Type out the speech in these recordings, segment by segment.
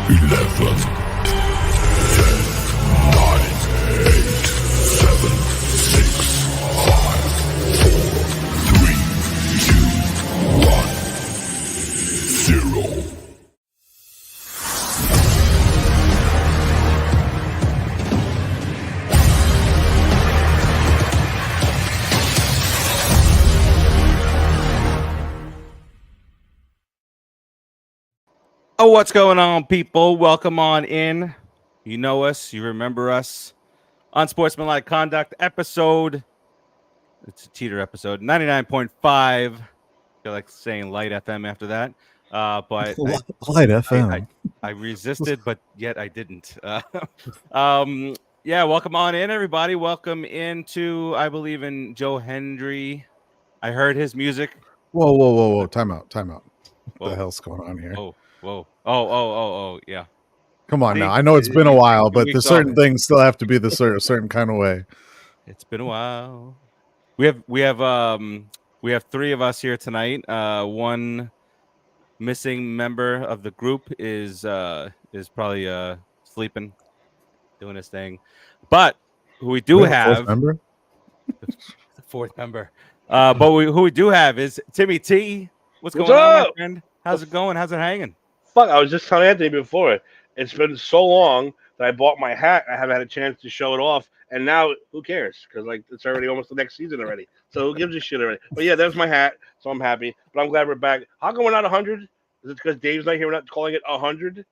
11, 10, 9, 8, 7, 6, 5, 4, 3, 2, 1, 0. Oh, what's going on, people? Welcome on in. You know us. You remember us. Unsportsmanlike Conduct episode. It's a cheater episode. 99.5. I feel like saying light FM after that. But Light FM. I resisted, but yet I didn't. Yeah, welcome on in, everybody. Welcome into, I believe in Joe Hendry. I heard his music. Whoa. Time out. What Whoa. the hell's going on here? Whoa. Oh, yeah. Come on now. I know it's been a while, but the certain things still have to be the certain kind of way. It's been a while. We have three of us here tonight. One missing member of the group is probably sleeping, doing his thing. But who we do have the fourth member. Who we do have is Timmy T. What's going on, my friend? How's it going? How's it hanging? Fuck, I was just telling Anthony before. It's been so long that I bought my hat. I haven't had a chance to show it off. And now, who cares? Because it's already almost the next season already. So who gives a shit already? But yeah, there's my hat. So I'm happy. But I'm glad we're back. How come we're not 100? Is it because Dave's not here? We're not calling it 100?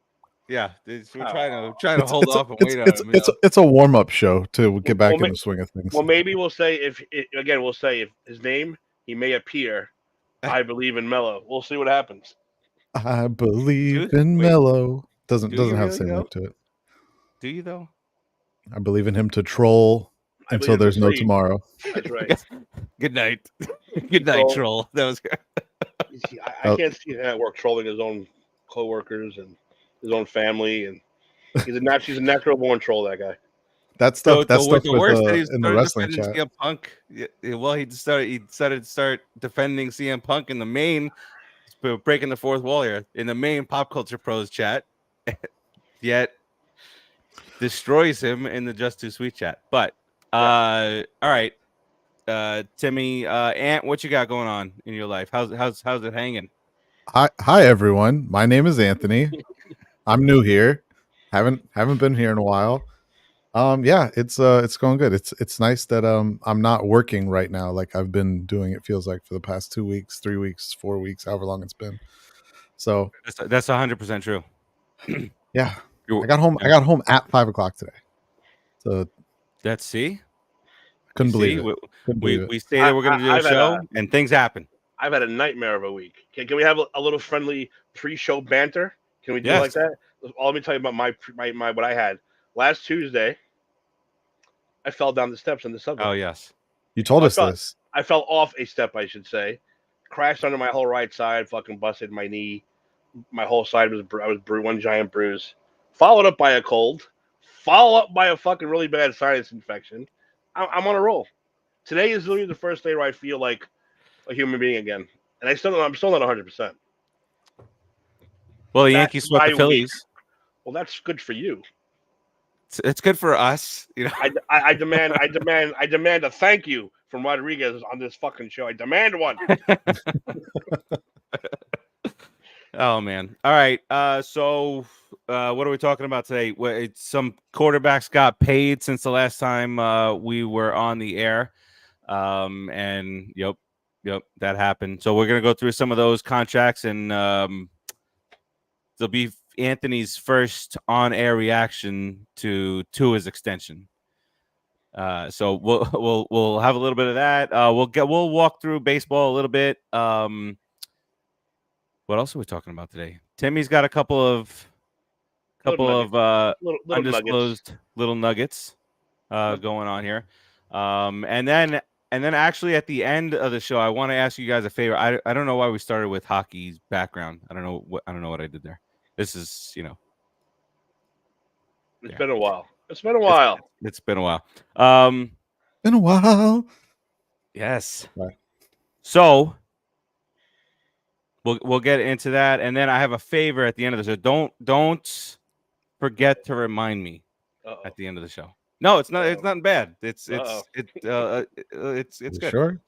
Yeah, we're trying to hold off and wait on him. It's a warm-up show to get back in the swing of things. Well, maybe we'll say if his name, he may appear. I believe in Melo. We'll see what happens. I believe in Melo. Doesn't have the same look to it. Do you though? I believe in him to troll until there's no tomorrow. That's right. Good night. Good night, troll. That was good. I can't see him at work trolling his own coworkers and his own family, and he's a natural born troll. That guy. That stuff. That stuff the worst that in the wrestling chat. CM Punk. Well, he decided to start defending CM Punk in the main, breaking the fourth wall here in the main Pop Culture Pros chat. Yet destroys him in the Just Too Sweet chat. But all right, Timmy, Ant, what you got going on in your life? How's it hanging? Hi everyone. My name is Anthony. I'm new here. Haven't been here in a while. Yeah, it's going good. It's nice that I'm not working right now like I've been doing, it feels like, for the past 2 weeks, 3 weeks, 4 weeks, however long it's been. So that's 100% true. Yeah. I got home at 5 o'clock today. So let's see. Couldn't believe it. We stated we're gonna do a show and things happen. I've had a nightmare of a week. Can we have a little friendly pre-show banter? Can we do it like that? Let me tell you about my what I had. Last Tuesday, I fell down the steps in the subway. Oh, yes. You told us this. I fell off a step, I should say. Crashed under my whole right side, fucking busted my knee. My whole side was one giant bruise. Followed up by a cold. Followed up by a fucking really bad sinus infection. I'm on a roll. Today is literally the first day where I feel like a human being again. And I'm still not 100%. Well, the Yankees swept the Phillies. Well, that's good for you. It's good for us, you know. I demand a thank you from Rodriguez on this fucking show. I demand one. Oh man! All right. So what are we talking about today? Some quarterbacks got paid since the last time we were on the air, and yep, that happened. So we're gonna go through some of those contracts, and there'll be Anthony's first on-air reaction to his extension. So we'll have a little bit of that. We'll walk through baseball a little bit. What else are we talking about today? Timmy's got a couple of undisclosed little nuggets going on here. And then actually at the end of the show, I want to ask you guys a favor. I don't know why we started with hockey's background. I don't know what I did there. This is, It's been a while. It's been a while. It's been a while. Been a while. Yes. Right. So we'll get into that, and then I have a favor at the end of this. So don't forget to remind me Uh-oh. at the end of the show. No, it's not. It's Uh-oh. not bad. It's Uh-oh. it's You good. sure?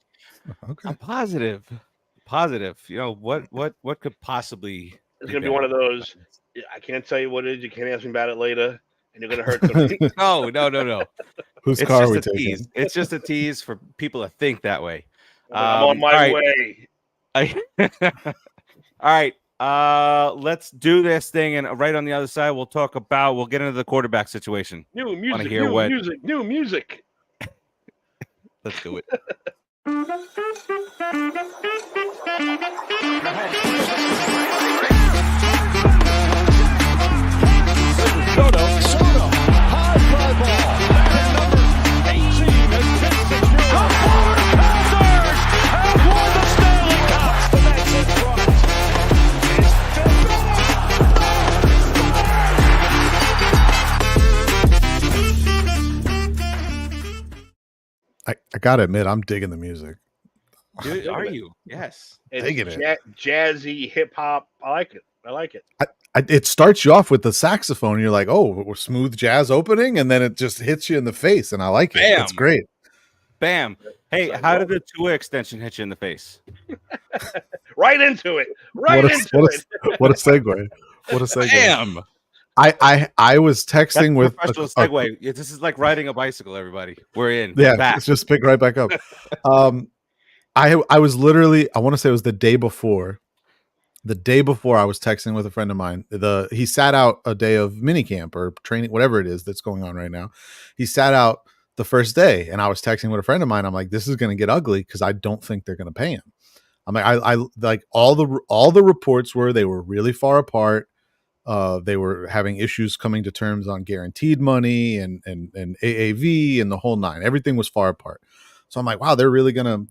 Okay. I'm positive. Positive. You know what could possibly It's be gonna be bad one of those. I can't tell you what it is. You can't ask me about it later, and you're gonna hurt somebody. No. Whose It's car are just we a taking? tease. It's just a tease for people to think that way. I'm on my all right. way. All right. Let's do this thing, and right on the other side, we'll get into the quarterback situation. New music. hear New what- music. New music. Let's do it. Soto, high fly ball. Man number 18 has been secured. The Florida Panthers have won the Stanley Cup. The next in front is I gotta admit, I'm digging the music. Dude, are you? Yes. It's Digging it. jazzy hip hop. I like it. I like it. It starts you off with the saxophone. And you're like, oh, we're smooth jazz opening, and then it just hits you in the face, and I like it. Bam. It's great. Bam. Hey, how did the Tua extension hit you in the face? Right into it. Right into it. What a segue. What a segue. Bam. I was That's texting with professional segue. Yeah, this is like riding a bicycle, everybody. We're in. yeah, We're back. let's just pick right back up. I was literally, I want to say it was the day before I was texting with a friend of mine. He sat out a day of minicamp or training, whatever it is that's going on right now. He sat out the first day, and I was texting with a friend of mine. I'm like, this is going to get ugly because I don't think they're going to pay him. I'm like, I like all the reports they were really far apart. They were having issues coming to terms on guaranteed money and AAV and the whole nine. Everything was far apart. So I'm like, wow, they're really gonna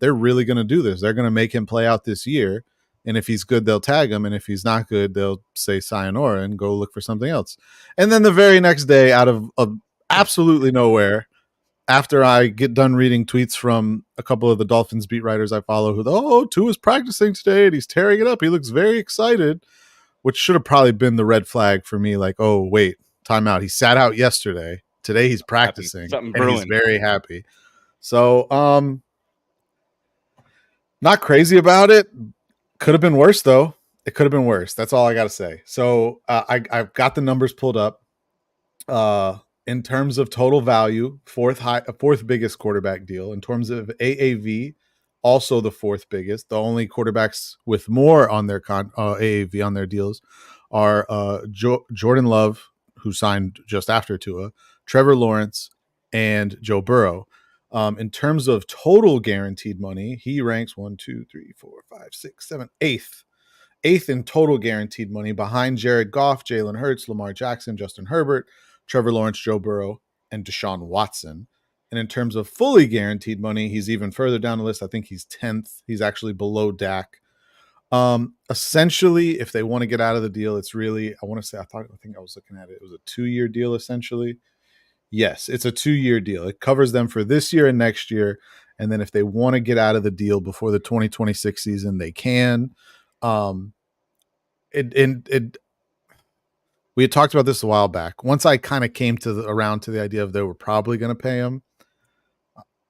do this. They're gonna make him play out this year. And if he's good, they'll tag him. And if he's not good, they'll say sayonara and go look for something else. And then the very next day, out of absolutely nowhere, after I get done reading tweets from a couple of the Dolphins beat writers I follow who, Tua's practicing today and he's tearing it up. He looks very excited, which should have probably been the red flag for me. Like, oh, wait, time out. He sat out yesterday. Today he's practicing Something and he's brewing. very happy. So, not crazy about it. Could have been worse though. It could have been worse. That's all I got to say. So, I've got the numbers pulled up. In terms of total value, fourth biggest quarterback deal. In terms of AAV, also the fourth biggest. The only quarterbacks with more on their AAV on their deals are Jordan Love, who signed just after Tua, Trevor Lawrence, and Joe Burrow. In terms of total guaranteed money, he ranks 8th in total guaranteed money behind Jared Goff, Jalen Hurts, Lamar Jackson, Justin Herbert, Trevor Lawrence, Joe Burrow, and Deshaun Watson. And in terms of fully guaranteed money, he's even further down the list. I think he's 10th. He's actually below Dak. Essentially, if they want to get out of the deal, it's really, I think I was looking at it. It was a 2-year deal, essentially. Yes, it's a 2-year deal. It covers them for this year and next year. And then if they want to get out of the deal before the 2026 season, they can. We had talked about this a while back. Once I kind of came around to the idea of they were probably going to pay him,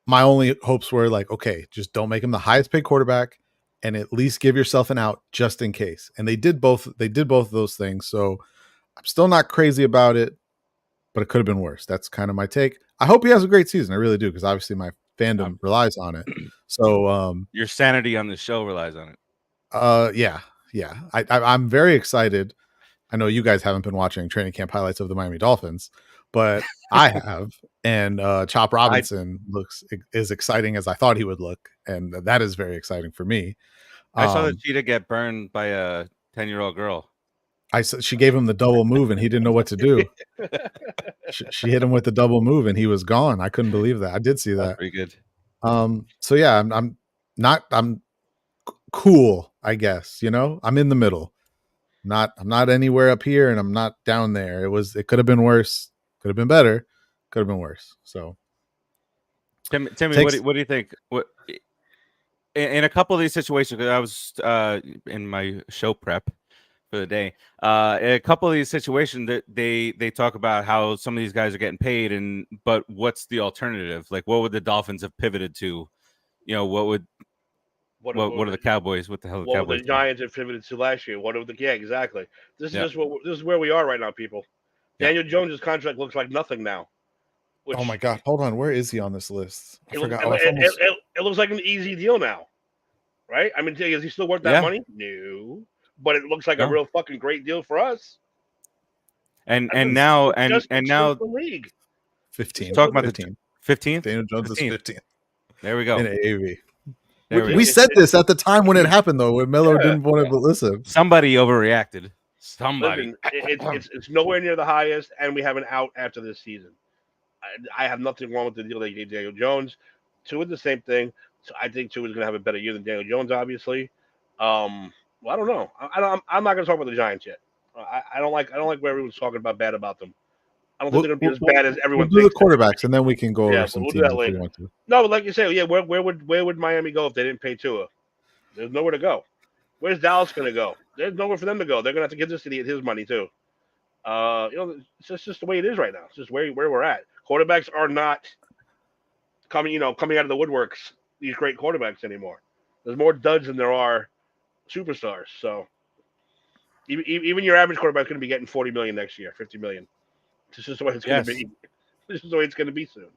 my only hopes were like, okay, just don't make him the highest paid quarterback and at least give yourself an out just in case. And they did both of those things. So I'm still not crazy about it, but it could have been worse. That's kind of my take. I hope he has a great season. I really do, because obviously my fandom relies on it. So your sanity on the show relies on it. Yeah. I'm very excited. I know you guys haven't been watching training camp highlights of the Miami Dolphins, but I have. And Chop Robinson looks as exciting as I thought he would look, and that is very exciting for me. I saw the cheetah get burned by a 10-year-old girl. She gave him the double move, and he didn't know what to do. She hit him with the double move, and he was gone. I couldn't believe that. I did see that. Pretty good. So yeah, I'm cool, I guess. I'm in the middle. I'm not anywhere up here, and I'm not down there. It could have been worse. Could have been better. Could have been worse. So, Timmy, what do you think? What in a couple of these situations? Because I was in my show prep for the day. A couple of these situations that they talk about how some of these guys are getting paid, but what's the alternative? Like, what would the Dolphins have pivoted to? You know, what are the Cowboys? What the hell are the What would Cowboys the do? Giants have pivoted to last year? Yeah, exactly. This is Yeah. this is where we are right now, people. Yeah. Daniel Jones' contract looks like nothing now. Oh my God! Hold on, where is he on this list? I forgot. It looks like an easy deal now, right? I mean, is he still worth that money? No, but it looks like a real fucking great deal for us. And now the league 15. Talk about 15. 15. Daniel Jones 15. is 15. There we go. In AAV. We said this at the time when it happened, though, when Melo didn't want to listen. Somebody overreacted. Somebody. Listen, it's nowhere near the highest, and we have an out after this season. I have nothing wrong with the deal they gave Daniel Jones. Tua the same thing. So I think Tua is going to have a better year than Daniel Jones, obviously. Well, I don't know. I'm not going to talk about the Giants yet. I don't like where everyone's talking bad about them. I don't think they're going to be as bad as everyone thinks. We'll do the quarterbacks, and then we can go over some we'll teams do that if later. we want to. No, but like you say, where would Miami go if they didn't pay Tua? There's nowhere to go. Where's Dallas going to go? There's nowhere for them to go. They're going to have to give this idiot his money too. It's just the way it is right now. It's just where we're at. Quarterbacks are not coming out of the woodworks. These great quarterbacks anymore. There's more duds than there are superstars. So even your average quarterback is going to be getting $40 million next year, $50 million. This is the way it's going to be. This is the way it's going to be soon.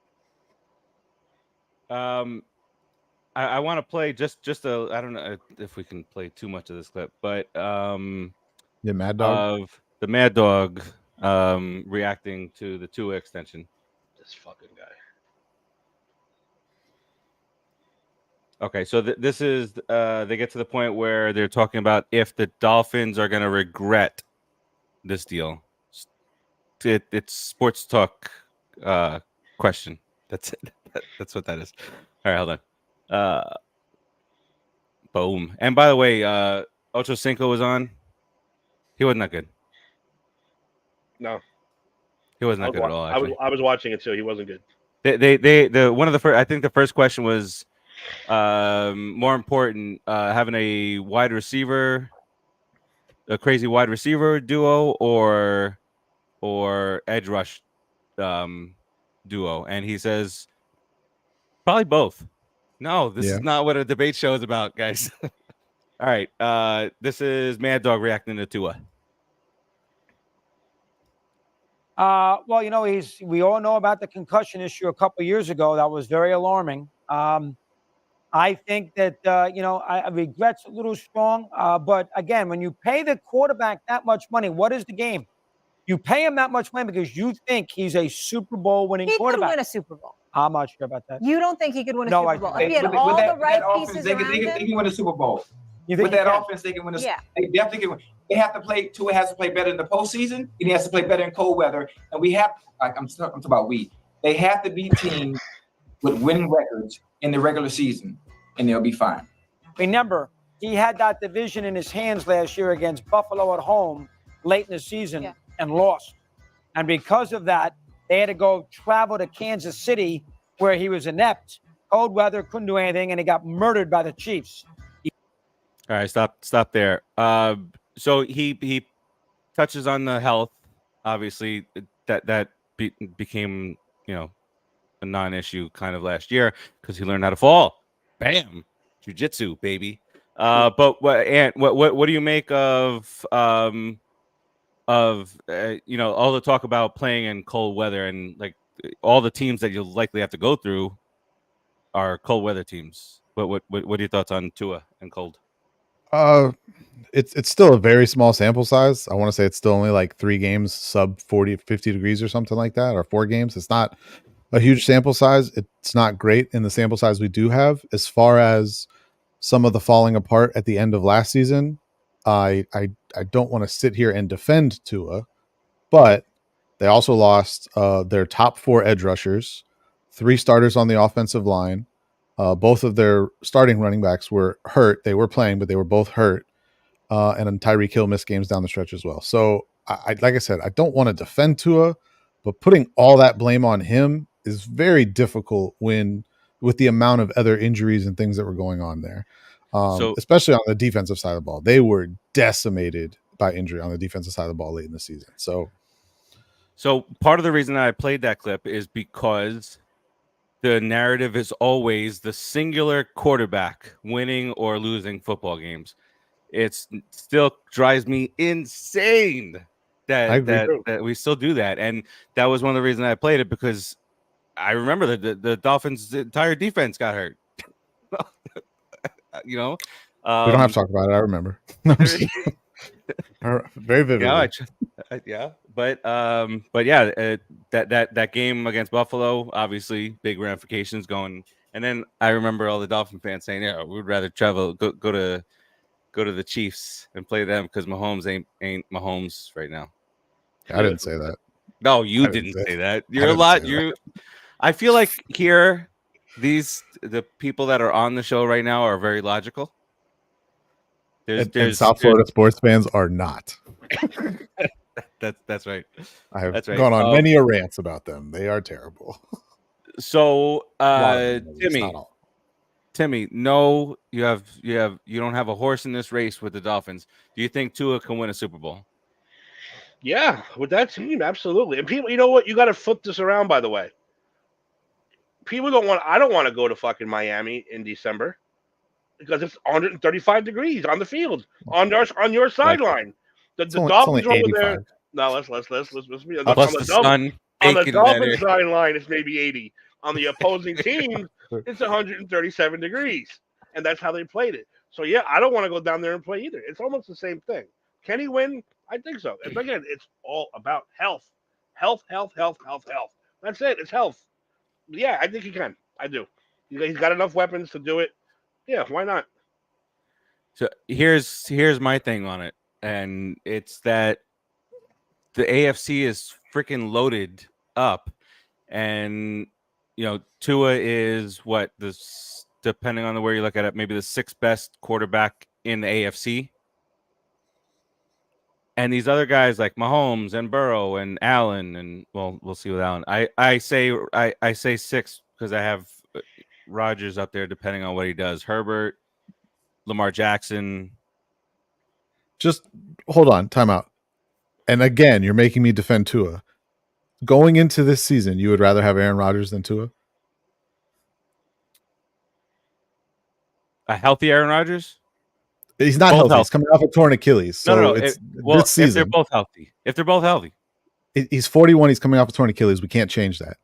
I want to play just I don't know if we can play too much of this clip, but Mad Dog of the Mad Dog reacting to the Tua extension. This fucking guy. Okay, so this is they get to the point where they're talking about if the Dolphins are going to regret this deal. It's sports talk question. That's it. That's what that is. All right, hold on. Boom. And by the way, Ocho Cinco was on. He wasn't that good. No, he wasn't that good at all. Actually, I was watching it too. He wasn't good. The one of the first. I think the first question was more important, having a wide receiver, a crazy wide receiver duo, or edge rush duo, and he says probably both. No, this is not what a debate show is about, guys. All right, this is Mad Dog reacting to Tua. Well, we all know about the concussion issue a couple years ago. That was very alarming. I think that, I regret's a little strong. But again, when you pay the quarterback that much money, what is the game? You pay him that much money because you think he's a Super Bowl winning quarterback. He could win a Super Bowl. I'm not sure about that. You don't think he could win a Super Bowl? If he had all the right pieces around him? They can win a Super Bowl. With that offense, they can win a Super Bowl. They definitely can win. They have to play. Tua has to play better in the postseason, and he has to play better in cold weather. And we have, I'm talking about we. They have to beat teams with winning records in the regular season, and they'll be fine. Remember, he had that division in his hands last year against Buffalo at home late in the season and lost. And because of that, they had to go travel to Kansas City where he was inept. Cold weather, couldn't do anything, and he got murdered by the Chiefs. All right, stop there. So he touches on the health. Obviously, that became a non-issue kind of last year because he learned how to fall. Bam, jiu-jitsu, baby. But what do you make of all the talk about playing in cold weather, and like all the teams that you'll likely have to go through are cold weather teams. What are your thoughts on Tua and cold? It's still a very small sample size. I want to say it's still only like 3 games sub 50 degrees or something like that, or 4 games. It's not a huge sample size. It's not great in the sample size we do have. As far as some of the falling apart at the end of last season, I don't want to sit here and defend Tua, but they also lost their top 4 edge rushers, 3 starters on the offensive line. Both of their starting running backs were hurt. They were playing, but they were both hurt. And then Tyreek Hill missed games down the stretch as well. So, like I said, I don't want to defend Tua, but putting all that blame on him is very difficult with the amount of other injuries and things that were going on there. Especially on the defensive side of the ball. They were decimated by injury on the defensive side of the ball late in the season. So part of the reason that I played that clip is because the narrative is always the singular quarterback winning or losing football games. It still drives me insane that we still do that. And that was one of the reasons I played it, because I remember that the Dolphins' entire defense got hurt. You know, we don't have to talk about it. I remember. Very vividly. Yeah, but yeah, that game against Buffalo, obviously big ramifications going. And then I remember all the Dolphin fans saying, "Yeah, we'd rather travel go to the Chiefs and play them because Mahomes ain't Mahomes right now." I didn't say that. No, you didn't say that. You're a lot. I feel like here, the people that are on the show right now are very logical. And South Florida sports fans are not. That's right. I have gone on many a rants about them. They are terrible. So, Timmy, no, you don't have a horse in this race with the Dolphins. Do you think Tua can win a Super Bowl? Yeah, with that team, absolutely. And people, you know what? You got to flip this around. By the way, I don't want to go to fucking Miami in December because it's 135 degrees on the field on your sideline. The Dolphins over there. No, let's be on the Dolphins sideline. It's maybe 80. On the opposing team, it's 137 degrees, and that's how they played it. So yeah, I don't want to go down there and play either. It's almost the same thing. Can he win? I think so. And again, it's all about health. Health. That's it. It's health. Yeah, I think he can. I do. He's got enough weapons to do it. Yeah, why not? So here's my thing on it, and it's that the AFC is freaking loaded up, and Tua is depending on where you look at it, maybe the 6th best quarterback in the AFC. And these other guys like Mahomes and Burrow and Allen, and we'll see with Allen. I say 6 because I have Rodgers up there depending on what he does. Herbert, Lamar Jackson. Just hold on, time out. And again, you're making me defend Tua. Going into this season, you would rather have Aaron Rodgers than Tua? A healthy Aaron Rodgers? He's not healthy. He's coming off a torn Achilles. So this season, if they're both healthy. He's 41. He's coming off a torn Achilles. We can't change that.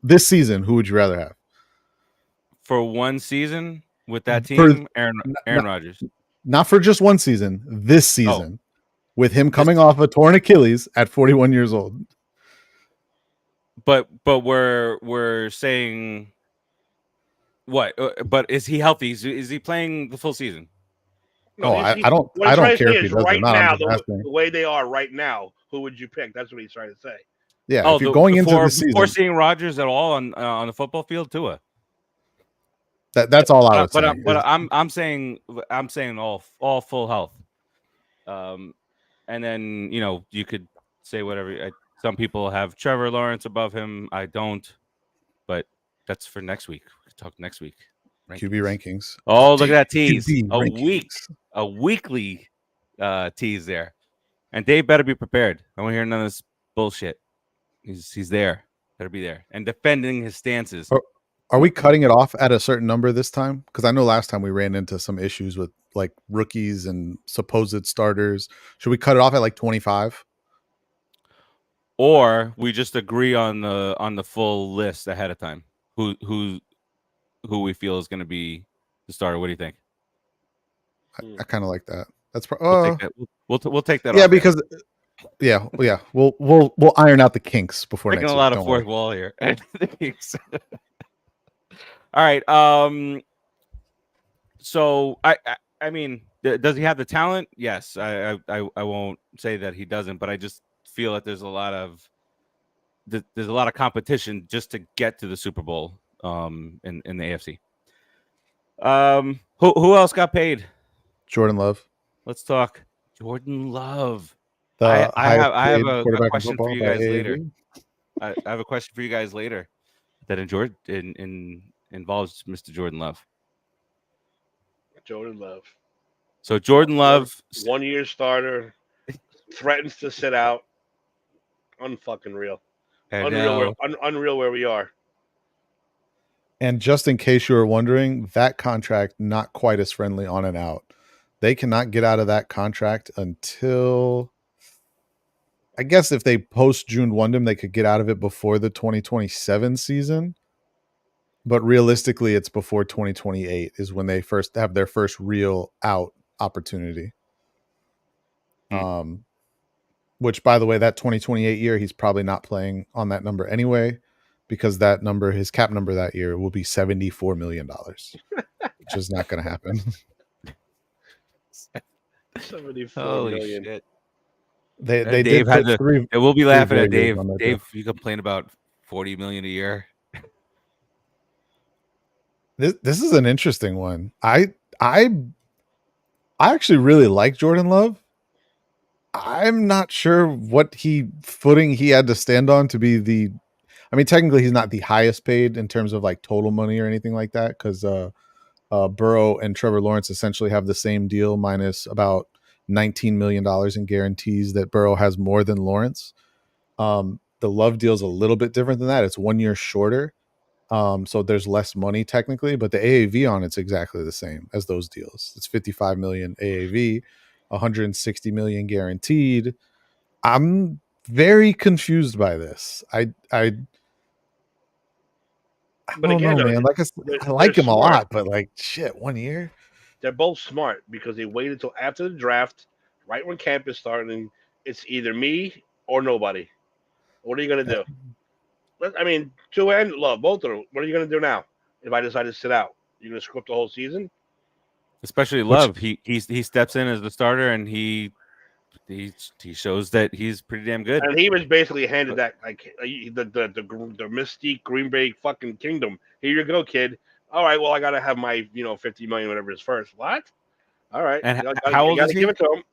This season, who would you rather have? For one season with that team, Aaron Rodgers. Not for just one season. This season, with him coming off a torn Achilles at 41 years old. But we're saying what? But is he healthy? Is he playing the full season? No, I don't care if he does right or not. Now, the way they are right now, who would you pick? That's what he's trying to say. Yeah, if you're going into the season, before seeing Rodgers at all on the football field, Tua. That's all I would say. But I'm saying all full health. And then you could say whatever. Some people have Trevor Lawrence above him. I don't, but that's for next week. We can talk next week. QB rankings. Oh, look at that tease! A weekly tease there, and Dave better be prepared. I won't hear none of this bullshit. He's there. Better be there and defending his stances. Are we cutting it off at a certain number this time? Because I know last time we ran into some issues with like rookies and supposed starters. Should we cut it off at like 25? Or we just agree on the full list ahead of time. Who we feel is going to be the starter. What do you think? I kind of like that. That's we'll take that. Yeah, because we'll iron out the kinks before next week. A lot of fourth wall here. All right. So I mean, does he have the talent? Yes. I won't say that he doesn't, but I just feel that there's a lot of competition just to get to the Super Bowl in the AFC. Who else got paid? Jordan Love. Let's talk Jordan Love. I have a question for you guys later. I have a question for you guys later that involves Mr. Jordan Love. Jordan Love. So Jordan Love, 1 year starter, threatens to sit out. Unfucking real. And now, Unreal where we are. And just in case you were wondering, that contract not quite as friendly on and out. They cannot get out of that contract until, I guess, if they post June Wondem, they could get out of it before the 2027 season. But realistically, it's before 2028 is when they first have their first real out opportunity. Which, by the way, that 2028 year, he's probably not playing on that number anyway, because that number, his cap number that year, will be $74 million, which is not going to happen. 74 holy million. shit. They Dave did had put to. three. We'll be laughing at very Dave. on that Dave, you complain about $40 million a year. This is an interesting one. I actually really like Jordan Love. I'm not sure what footing he had to stand on to be the. I mean, technically, he's not the highest paid in terms of like total money or anything like that, because Burrow and Trevor Lawrence essentially have the same deal minus about $19 million in guarantees that Burrow has more than Lawrence. The Love deal is a little bit different than that. It's 1 year shorter. So there's less money technically, but the AAV on it's exactly the same as those deals. It's 55 million AAV, 160 million guaranteed. I'm very confused by this. I But don't again, know, though, man. Like I like they're him a smart. lot, but like shit, 1 year. They're both smart because they waited until after the draft, right when camp is starting. It's either me or nobody. What are you gonna do? I mean, Tua and Love, both of them. What are you gonna do now if I decide to sit out? You're gonna screw up the whole season? Especially Love. He steps in as the starter and he shows that he's pretty damn good. And he was basically handed that like the mystique Green Bay fucking kingdom. Here you go, kid. All right, well I gotta have my 50 million whatever is first. What? All right, And how old is he? Give it to him.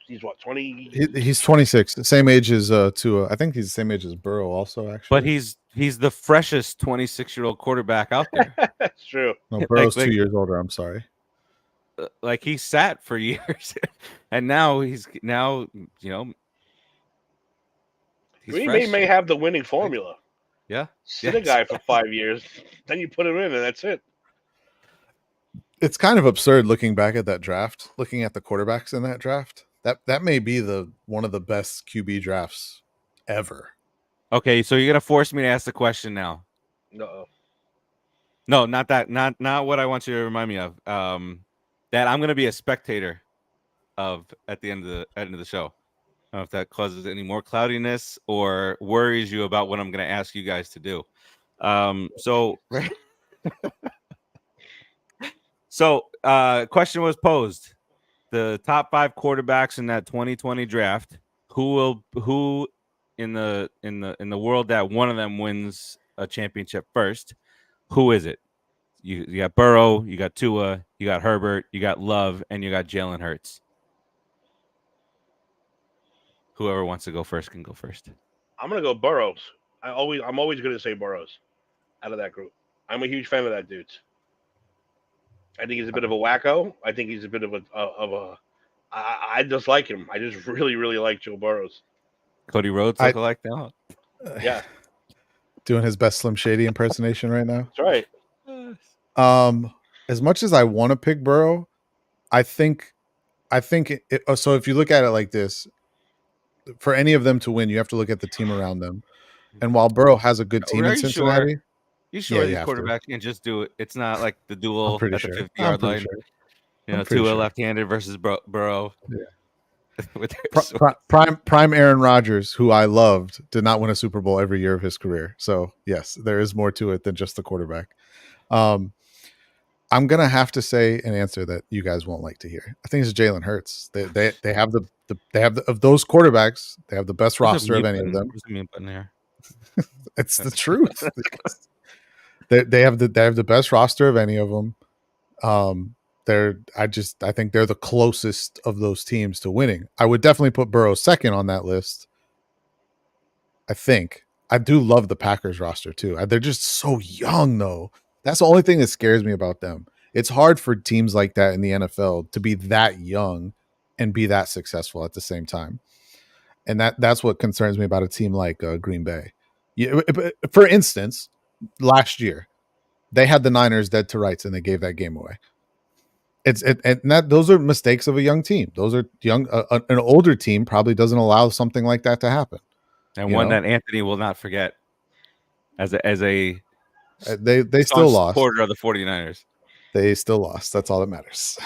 He's what 20? He's 26, same age as Tua. I think he's the same age as Burrow, also. Actually, But he's the freshest 26-year-old quarterback out there. That's true. no, Burrow's 2 years older. I'm sorry. Like he sat for years, and now he's Green Bay fresh. may have the winning formula. Yeah, Sit a guy for 5 years, then you put him in, and that's it. It's kind of absurd looking back at that draft, looking at the quarterbacks in that draft. That may be one of the best QB drafts ever. Okay, so you're gonna force me to ask the question now. No, not that. Not what I want you to remind me of. That I'm gonna be a spectator of at the end of the show. I don't know if that causes any more cloudiness or worries you about what I'm gonna ask you guys to do. Question was posed: the top 5 quarterbacks in that 2020 draft. Who in the world that one of them wins a championship first? Who is it? You got Burrow, you got Tua, you got Herbert, you got Love, and you got Jalen Hurts. Whoever wants to go first can go first. I'm gonna go Burrows. I'm always gonna say Burrows out of that group. I'm a huge fan of that dude. I think he's a bit of a wacko. I think he's a bit of a. I just like him. I just really, really like Joe Burrows. Cody Rhodes look like that. Yeah, doing his best Slim Shady impersonation right now. that's right. As much as I want to pick Burrow, I think so. If you look at it like this, for any of them to win, you have to look at the team around them. And while Burrow has a good team in Cincinnati, you sure you the quarterback can just do it? It's not like the duel at the 50-yard line. Sure. Tua left-handed versus Burrow. Yeah. Prime Aaron Rodgers, who I loved, did not win a Super Bowl every year of his career. So yes, there is more to it than just the quarterback. I'm gonna have to say an answer that you guys won't like to hear. I think it's Jalen Hurts. They have the of those quarterbacks. They have the best roster of any of them. It's the truth. They have the best roster of any of them. I think they're the closest of those teams to winning. I would definitely put Burrow second on that list. I think I do love the Packers roster too. They're just so young though. That's the only thing that scares me about them. It's hard for teams like that in the NFL to be that young and be that successful at the same time. And that's what concerns me about a team like Green Bay. For instance, last year they had the Niners dead to rights and they gave that game away. Those are mistakes of a young team. Those are young. An older team probably doesn't allow something like that to happen. And one that Anthony will not forget as a they still lost. Supporter of the 49ers. They still lost. That's all that matters.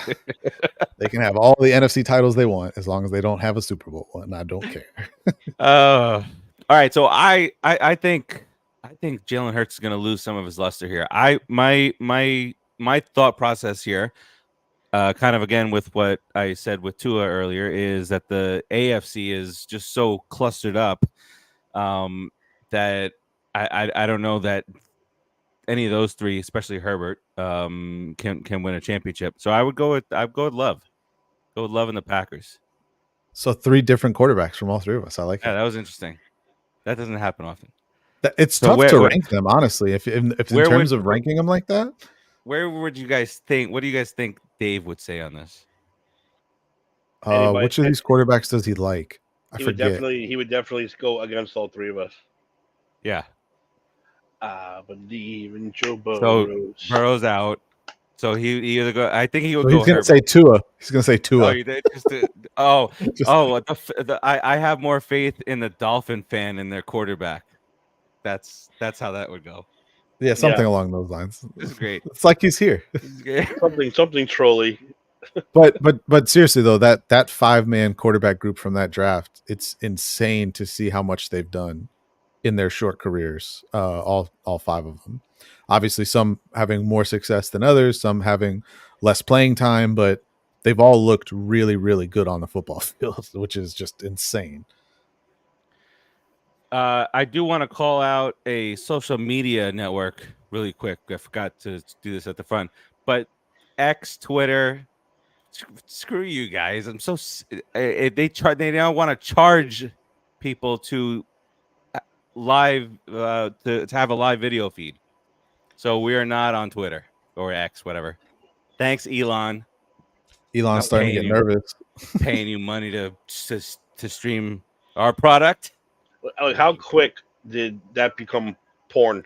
They can have all the NFC titles they want as long as they don't have a Super Bowl, and I don't care. All right. So I think Jalen Hurts is going to lose some of his luster here. My thought process here, kind of again with what I said with Tua earlier, is that the AFC is just so clustered up that I don't know that any of those three, especially Herbert, can win a championship. So I would go with Love. Go with Love and the Packers. So 3 different quarterbacks from all 3 of us. I like it. Yeah, that was interesting. That doesn't happen often. It's tough to rank them, honestly. If in terms of ranking them like that, where would you guys think? What do you guys think Dave would say on this? Which of these quarterbacks does he like? He would definitely go against all 3 of us. Yeah. I believe in Joe Burrow. So Burrow's out. So he either go. I think he would go. He's going to say Tua. He's going to say Tua. Oh, you did? I have more faith in the Dolphin fan and their quarterback. That's how that would go. Yeah, something along those lines. This is great. It's like he's here. something trolly. But seriously though, that 5-man quarterback group from that draft, it's insane to see how much they've done in their short careers. All 5 of them. Obviously, some having more success than others, some having less playing time, but they've all looked really, really good on the football field, which is just insane. I do want to call out a social media network really quick. I forgot to do this at the front, but X, Twitter, screw you guys. I'm so they now want to charge people to live to have a live video feed. So we are not on Twitter or X, whatever. Thanks, Elon. Elon's starting to get nervous. Paying you money to stream our product. How quick did that become porn?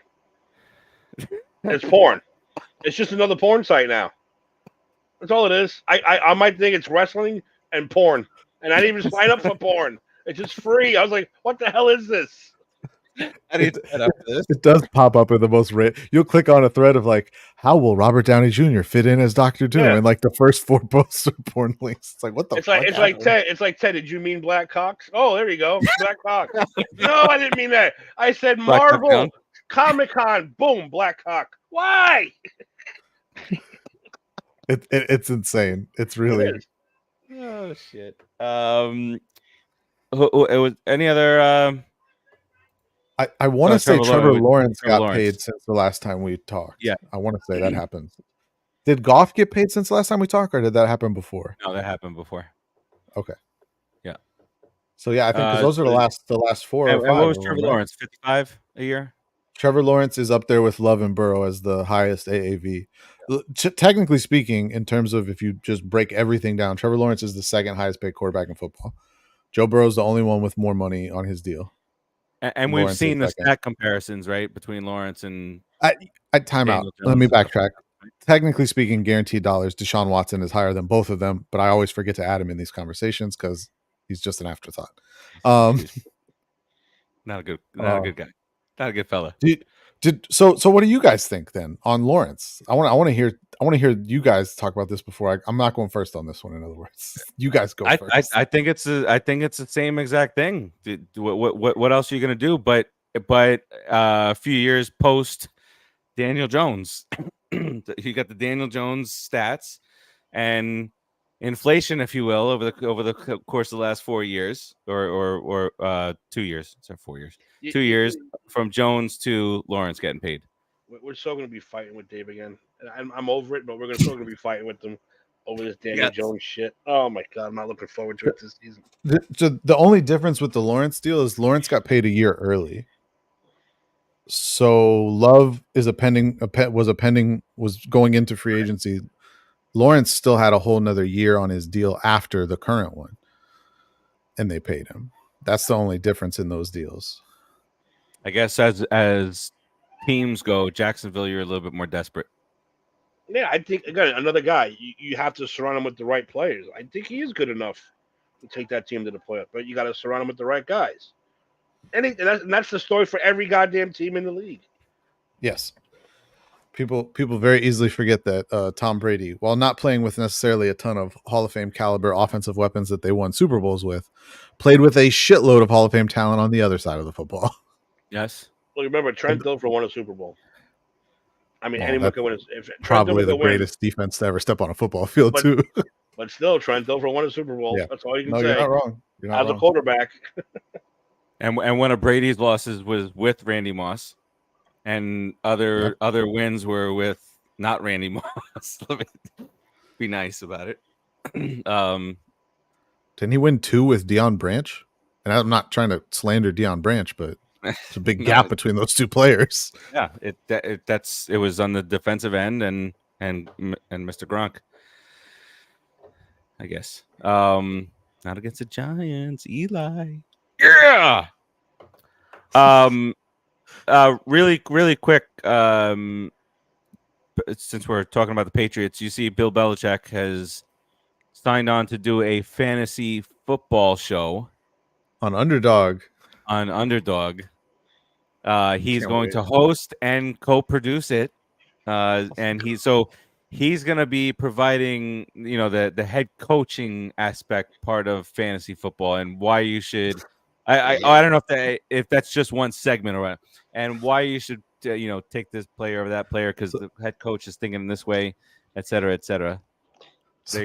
It's porn. It's just another porn site now. That's all it is. I might think it's wrestling and porn, and I didn't even sign up for porn. It's just free. I was like, what the hell is this? It does pop up in the most you'll click on a thread of like, how will Robert Downey Jr. fit in as Dr. Doom? And like the first 4 posts are porn links. It's like, what the fuck? It's like Ted, did you mean Black Cocks? Oh, there you go. Black Cock. No, I didn't mean that. I said Marvel, Comic-Con, boom, Black Cock. Why? It's insane. It's really oh shit. It was any other I want to say Trevor Lawrence got paid since the last time we talked. Yeah. I want to say that happened. Did Goff get paid since the last time we talked, or did that happen before? No, that happened before. Okay. Yeah. So yeah, I think those are the last 4 or 5. What was Trevor Lawrence? 55 a year? Trevor Lawrence is up there with Love and Burrow as the highest AAV. Technically speaking, in terms of if you just break everything down, Trevor Lawrence is the 2nd highest paid quarterback in football. Joe Burrow is the only one with more money on his deal. And we've seen the stat comparisons, right, between Lawrence and time out. Let me backtrack. Technically speaking, guaranteed dollars, Deshaun Watson is higher than both of them, but I always forget to add him in these conversations because he's just an afterthought. Not a good guy. Not a good fella. So what do you guys think then on Lawrence? I want to hear you guys talk about this before I'm not going first on this one. In other words, you guys go first. I think it's the same exact thing. What else are you going to do? But a few years post Daniel Jones, you got the Daniel Jones stats and inflation, if you will, over the course of the last 4 years or 2 years. Sorry, 4 years. 2 years from Jones to Lawrence getting paid. We're still going to be fighting with Dave again. I'm over it, but we're still going to be fighting with them over this Daniel Jones shit. Oh my god, I'm not looking forward to it this season. The only difference with the Lawrence deal is Lawrence got paid a year early. So Love is was going into free agency. Lawrence still had a whole nother year on his deal after the current one, and they paid him. That's the only difference in those deals. I guess as teams go, Jacksonville, you're a little bit more desperate. Yeah, I think again another guy. You have to surround him with the right players. I think he is good enough to take that team to the playoffs, but you got to surround him with the right guys. And that's the story for every goddamn team in the league. Yes. People very easily forget that Tom Brady, while not playing with necessarily a ton of Hall of Fame caliber offensive weapons that they won Super Bowls with, played with a shitload of Hall of Fame talent on the other side of the football. Yes. Well, remember Trent Dilfer won a Super Bowl. I mean, Well, anyone that's can win. If Probably Trent Dilfer the can win, greatest defense to ever step on a football field, But- too. but still, Trent Dilfer won a Super Bowl. Yeah. That's all you can No, say. you're not wrong. You're not As a wrong. quarterback, And one of Brady's losses was with Randy Moss, and other wins were with not Randy Moss. Let me be nice about it. Didn't he win 2 with Deion Branch? And I'm not trying to slander Deion Branch, but it's a big No, gap between those two players. Yeah, it was on the defensive end and Mr. Gronk, I guess. Not against the Giants, Eli. Yeah. Really quick. Since we're talking about the Patriots, you see Bill Belichick has signed on to do a fantasy football show On Underdog. on Underdog. He's Can't going wait. to host and co-produce it, and he's going to be providing the head coaching aspect part of fantasy football and why you should. I don't know if that's just one segment or what, and why you should take this player over that player because the head coach is thinking this way, et cetera, et cetera. So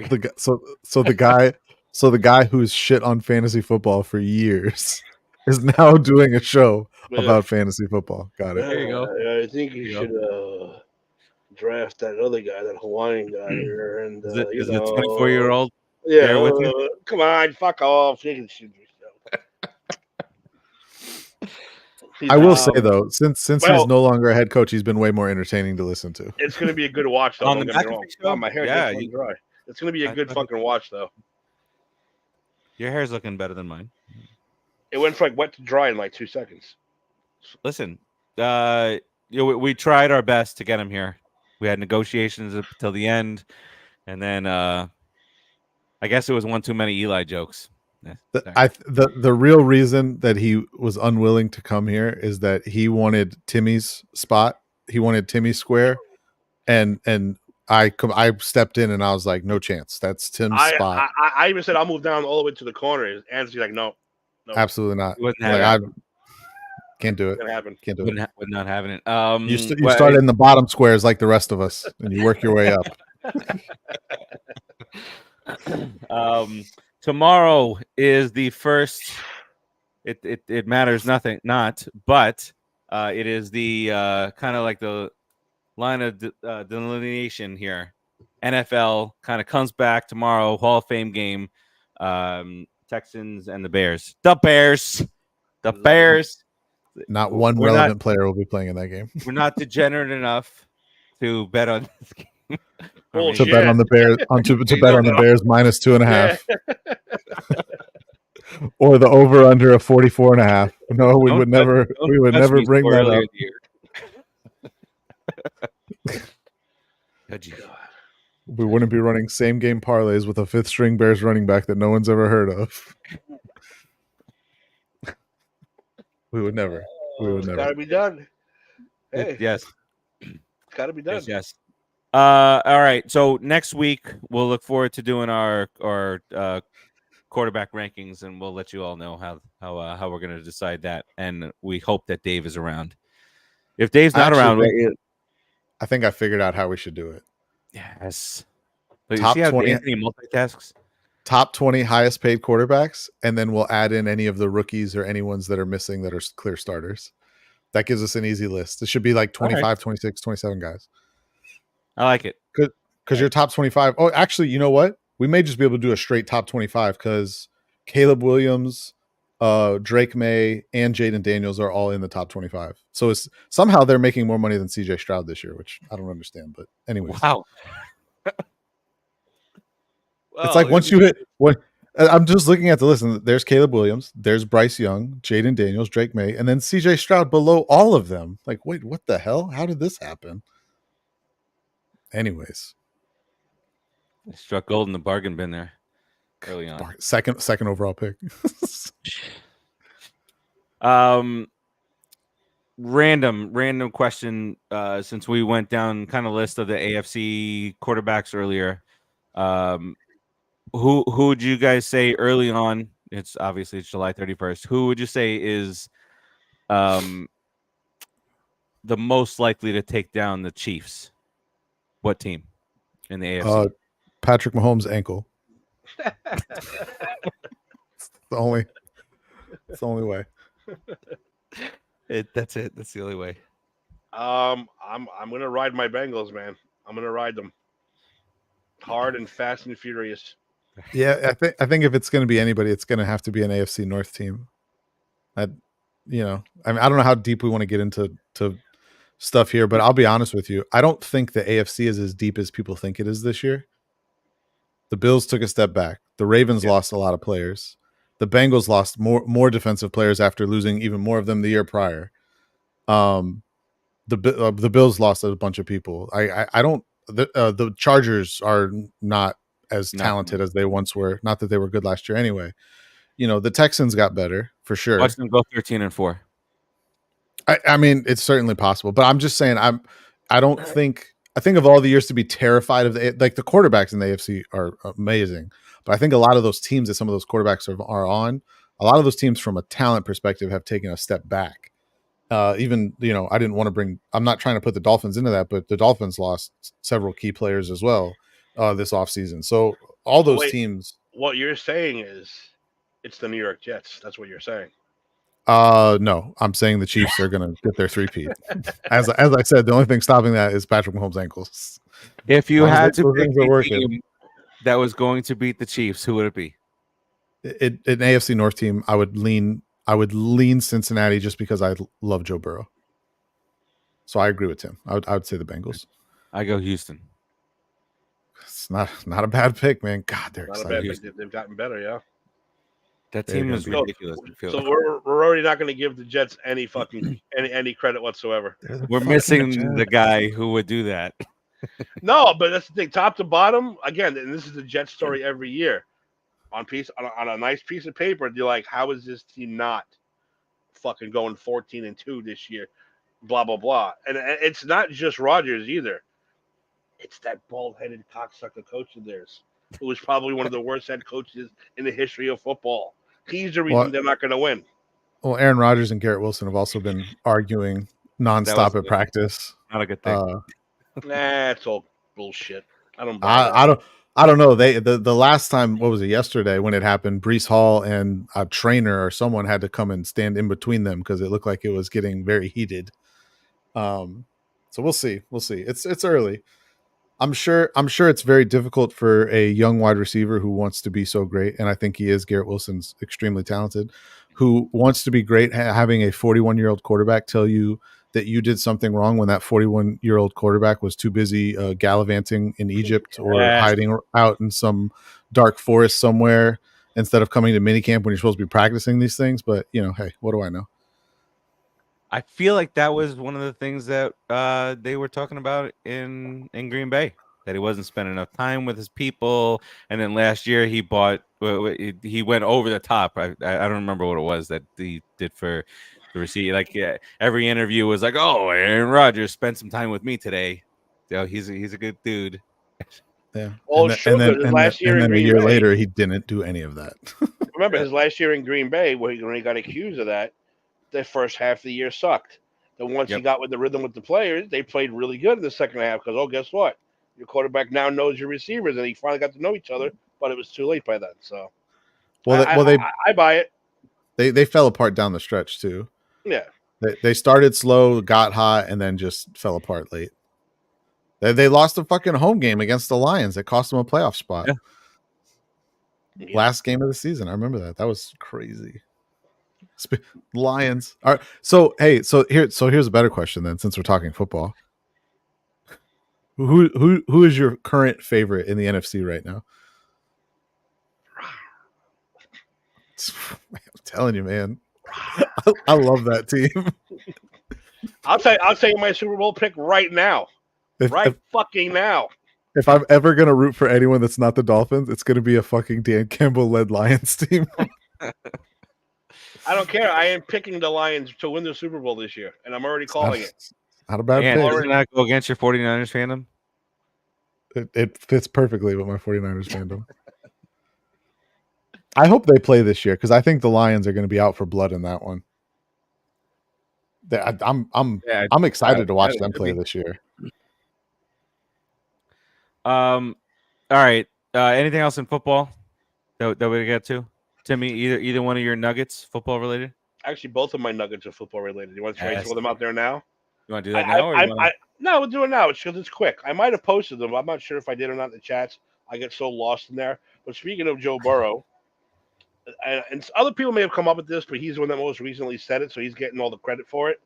the guy who's shit on fantasy football for years is now doing a show about fantasy football. Got it. There you go. I think you should draft that other guy, that Hawaiian guy here, and Is the 24-year-old? Yeah, there with you? Come on, fuck off. You can shoot yourself. I will say though, since he's well- no longer a head coach, he's been way more entertaining to listen to. It's going to be a good watch, though. On Don't the get me wrong. McAfee show? Oh, my hair Yeah, gets dry. It's going to be a good fucking watch, though. Your hair's looking better than mine. It went from like wet to dry in like 2 seconds. Listen, we tried our best to get him here. We had negotiations until the end, and then I guess it was one too many Eli jokes. The real reason that he was unwilling to come here is that he wanted Timmy's spot. He wanted Timmy's square, and I stepped in and I was like, no chance. That's Tim's spot. I even said I'll move down all the way to the corner. And she's like, no, Absolutely not. Wouldn't Like, I can't do it. it's gonna happen. Can't do it. We're not having it. You start in the bottom squares like the rest of us, and you work your way up. Tomorrow is the first. It matters but it is the kind of like the line of delineation here. NFL kind of comes back tomorrow. Hall of Fame game. Texans and the Bears. The Bears. Not one We're relevant player will be playing in that game. We're not degenerate enough to bet on this game. To bet on the Bears to bet on the Bears minus 2.5. Or the over under a 44.5. No, we would never bring that up. We wouldn't be running same game parlays with a 5th string Bears running back that no one's ever heard of. We would never. It's gotta be done. Hey, Yes. it's gotta be done. Yes. All right. So next week we'll look forward to doing our quarterback rankings, and we'll let you all know how we're going to decide that. And we hope that Dave is around. If Dave's not around, I think I figured out how we should do it. yes. But Top you see how 20 Anthony multitasks? Top 20 highest paid quarterbacks, and then we'll add in any of the rookies or any ones that are missing that are clear starters. That gives us an easy list. It should be like 25, 26, 27 guys. I like it. Because your top 25. Oh, actually, you know what? We may just be able to do a straight top 25 because Caleb Williams, Drake May, and Jaden Daniels are all in the top 25. So somehow they're making more money than CJ Stroud this year, which I don't understand. But anyways. Wow. It's like once you hit what I'm just looking at the list, and there's Caleb Williams, there's Bryce Young, Jaden Daniels, Drake May, and then CJ Stroud below all of them. Like, wait, what the hell? How did this happen? Anyways, Struck gold in the bargain bin there early on. second overall pick. Random question. Since we went down kind of list of the AFC quarterbacks earlier, who would you guys say early on? It's July 31st. Who would you say is the most likely to take down the Chiefs? What team in the AFC? Patrick Mahomes' ankle. It's the only way. That's it. That's the only way. I'm gonna ride my Bengals, man. I'm gonna ride them hard and fast and furious. Yeah, I think if it's going to be anybody, it's going to have to be an AFC North team. I mean, I don't know how deep we want to get into stuff here, but I'll be honest with you. I don't think the AFC is as deep as people think it is this year. The Bills took a step back. The Ravens lost a lot of players. The Bengals lost more defensive players after losing even more of them the year prior. The Bills lost a bunch of people. The Chargers are not as talented as they once were. Not that they were good last year anyway. The Texans got better for sure. Watch them go 13-4. I mean, it's certainly possible, but I'm just saying I think of all the years to be terrified of the quarterbacks in the AFC are amazing, but I think a lot of those teams that some of those quarterbacks are on, a lot of those teams from a talent perspective have taken a step back. I didn't want to I'm not trying to put the Dolphins into that, but the Dolphins lost several key players as well this offseason. So all those teams. What you're saying is it's the New York Jets. That's what you're saying. No, I'm saying the Chiefs are going to get their three-peat. As I said, the only thing stopping that is Patrick Mahomes' ankles. If you had to pick a team that was going to beat the Chiefs, who would it be? An AFC North team, I would lean Cincinnati just because I love Joe Burrow. So I agree with Tim. I would say the Bengals. I go Houston. It's not a bad pick, man. God, they're excited. They've gotten better, yeah. That team is ridiculous. So we're already not going to give the Jets any fucking any credit whatsoever. We're missing the guy who would do that. No, but that's the thing. Top to bottom, again, and this is the Jets story every year. On a nice piece of paper, you're like, how is this team not fucking going 14-2 this year? Blah blah blah. And it's not just Rodgers either. It's that bald-headed cocksucker coach of theirs, who was probably one of the worst head coaches in the history of football. He's the reason they're not going to win. Well, Aaron Rodgers and Garrett Wilson have also been arguing nonstop at practice. Not a good thing. Nah, it's all bullshit. I don't know. The last time, what was it, yesterday when it happened, Breece Hall and a trainer or someone had to come and stand in between them because it looked like it was getting very heated. So we'll see. It's early. I'm sure it's very difficult for a young wide receiver who wants to be so great, and I think he is. Garrett Wilson's extremely talented, who wants to be great, having a 41-year-old quarterback tell you that you did something wrong when that 41-year-old quarterback was too busy gallivanting in Egypt or hiding out in some dark forest somewhere instead of coming to minicamp when you're supposed to be practicing these things. But, hey, what do I know? I feel like that was one of the things that they were talking about in Green Bay, that he wasn't spending enough time with his people. And then last year he went over the top. I don't remember what it was that he did for the receiver. Like every interview was like, "Oh, Aaron Rodgers spent some time with me today. He's a good dude." Yeah. Well, and then a year later he didn't do any of that. Remember his last year in Green Bay when he got accused of that. The first half of the year sucked. Then once he got with the rhythm with the players, they played really good in the second half because, guess what? Your quarterback now knows your receivers, and he finally got to know each other, but it was too late by then. So, I buy it. They fell apart down the stretch too. Yeah. They started slow, got hot, and then just fell apart late. They lost a fucking home game against the Lions. It cost them a playoff spot. Yeah. Last game of the season. I remember that. That was crazy. Lions. All right. So here's a better question then, since we're talking football. Who is your current favorite in the NFC right now? I'm telling you, man. I love that team. I'll tell you my Super Bowl pick right now. If Fucking now. if I'm ever gonna root for anyone that's not the Dolphins, it's gonna be a fucking Dan Campbell led Lions team. I don't care. I am picking the Lions to win the Super Bowl this year, and I'm already calling it. Not a bad And pick. doesn't that go against your 49ers fandom? It fits perfectly with my 49ers fandom. I hope they play this year because I think the Lions are going to be out for blood in that one. I'm excited to watch them play this year. All right. Anything else in football that we get to? Timmy, either one of your nuggets, football related? Actually, both of my nuggets are football related. You want to try to throw them out there now? You want to do that now? No, we'll do it now. It's because it's quick. I might have posted them. I'm not sure if I did or not in the chats. I get so lost in there. But speaking of Joe Burrow, and other people may have come up with this, but he's the one that most recently said it, so he's getting all the credit for it.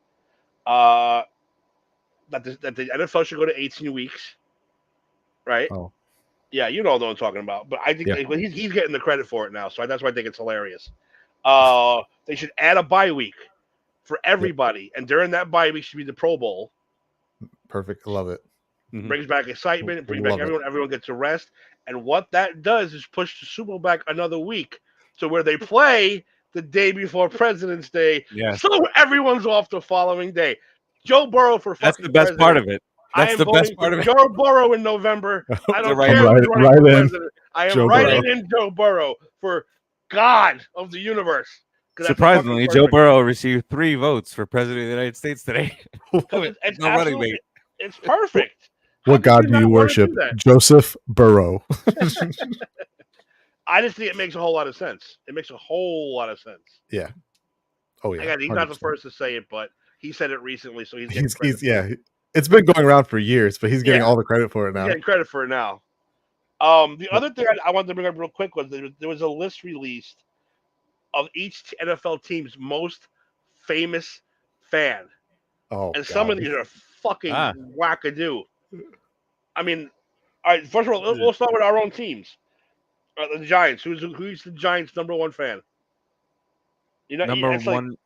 That the NFL should go to 18 weeks, right? Oh. Yeah, you know what I'm talking about. But I think he's getting the credit for it now, so that's why I think it's hilarious. They should add a bye week for everybody, and during that bye week should be the Pro Bowl. Perfect. I love it. Brings back excitement, brings back everyone. Everyone gets a rest, and what that does is push the Super Bowl back another week, so where they play the day before President's Day, so everyone's off the following day. Joe Burrow for that's the best part of it. That's the best part of it. Joe Burrow in November. I don't care who's running for president. I am writing in Joe Burrow for God of the universe. Surprisingly, Joe Burrow received 3 votes for President of the United States today. It's perfect. What God do you worship? Joseph Burrow. I just think it makes a whole lot of sense. It makes a whole lot of sense. Yeah. Oh yeah. Again, he's not the first to say it, but he said it recently, so he's it's been going around for years, but he's getting all the credit for it now. He's getting credit for it now. The other thing I wanted to bring up real quick was there was a list released of each NFL team's most famous fan. Oh, and some of these are fucking wackadoo. I mean, all right, first of all, we'll start with our own teams. The Giants. Who's the Giants' number one fan? Number one.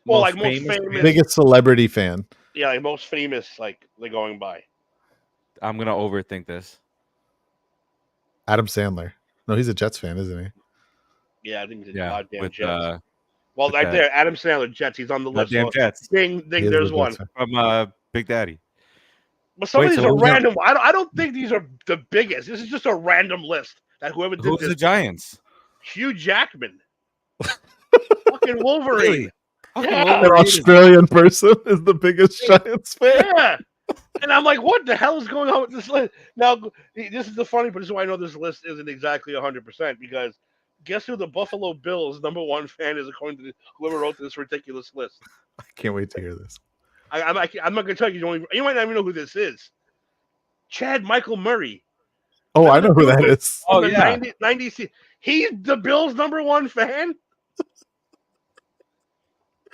Most famous, biggest celebrity fan. Yeah, like most famous, like they're going by. I'm gonna overthink this. Adam Sandler. No, he's a Jets fan, isn't he? Yeah, I think he's a goddamn Jets. Well, right there, Adam Sandler, Jets. He's on the list. Goddamn Jets. Ding, there's one from Big Daddy. But some of these are random. I don't think these are the biggest. This is just a random list that whoever did Who's this. the Giants? Hugh Jackman. Fucking Wolverine. Really? Yeah. An Australian person is the biggest Giants fan. Yeah. And I'm like, what the hell is going on with this list? Now, this is the funny, but this is why I know this list isn't exactly 100% because guess who the Buffalo Bills' number one fan is according to whoever wrote this ridiculous list? I can't wait to hear this. I'm not going to tell you. You might not even know who this is. Chad Michael Murray. Oh, I know who that is. Oh, yeah. 90, he's the Bills' number one fan?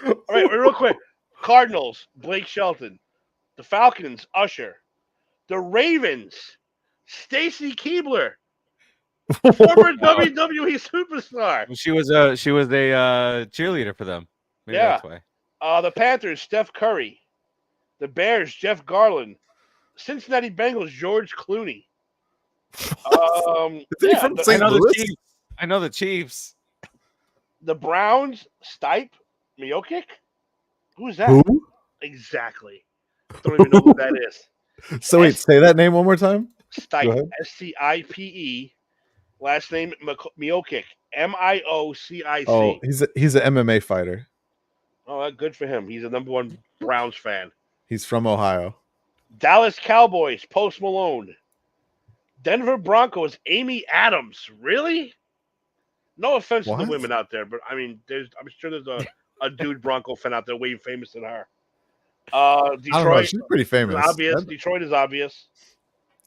All right, real quick. Cardinals, Blake Shelton. The Falcons, Usher. The Ravens, Stacy Keibler. Former WWE superstar. She was a cheerleader for them. Maybe that's why. The Panthers, Steph Curry. The Bears, Jeff Garland. Cincinnati Bengals, George Clooney. From St. Louis? I know the Chiefs. The Browns, Stipe Miocic. Who's that? Who? Exactly. Don't even know who that is. So wait, say that name one more time. Stipe, Stipe. Last name Miocic, Miocic. Oh, he's an MMA fighter. Oh, good for him. He's a number one Browns fan. He's from Ohio. Dallas Cowboys, Post Malone. Denver Broncos, Amy Adams. Really? No offense to the women out there, but I mean, I'm sure there's a dude Bronco fan out there way famous than her. Detroit, she's pretty famous. Obvious. Detroit is obvious.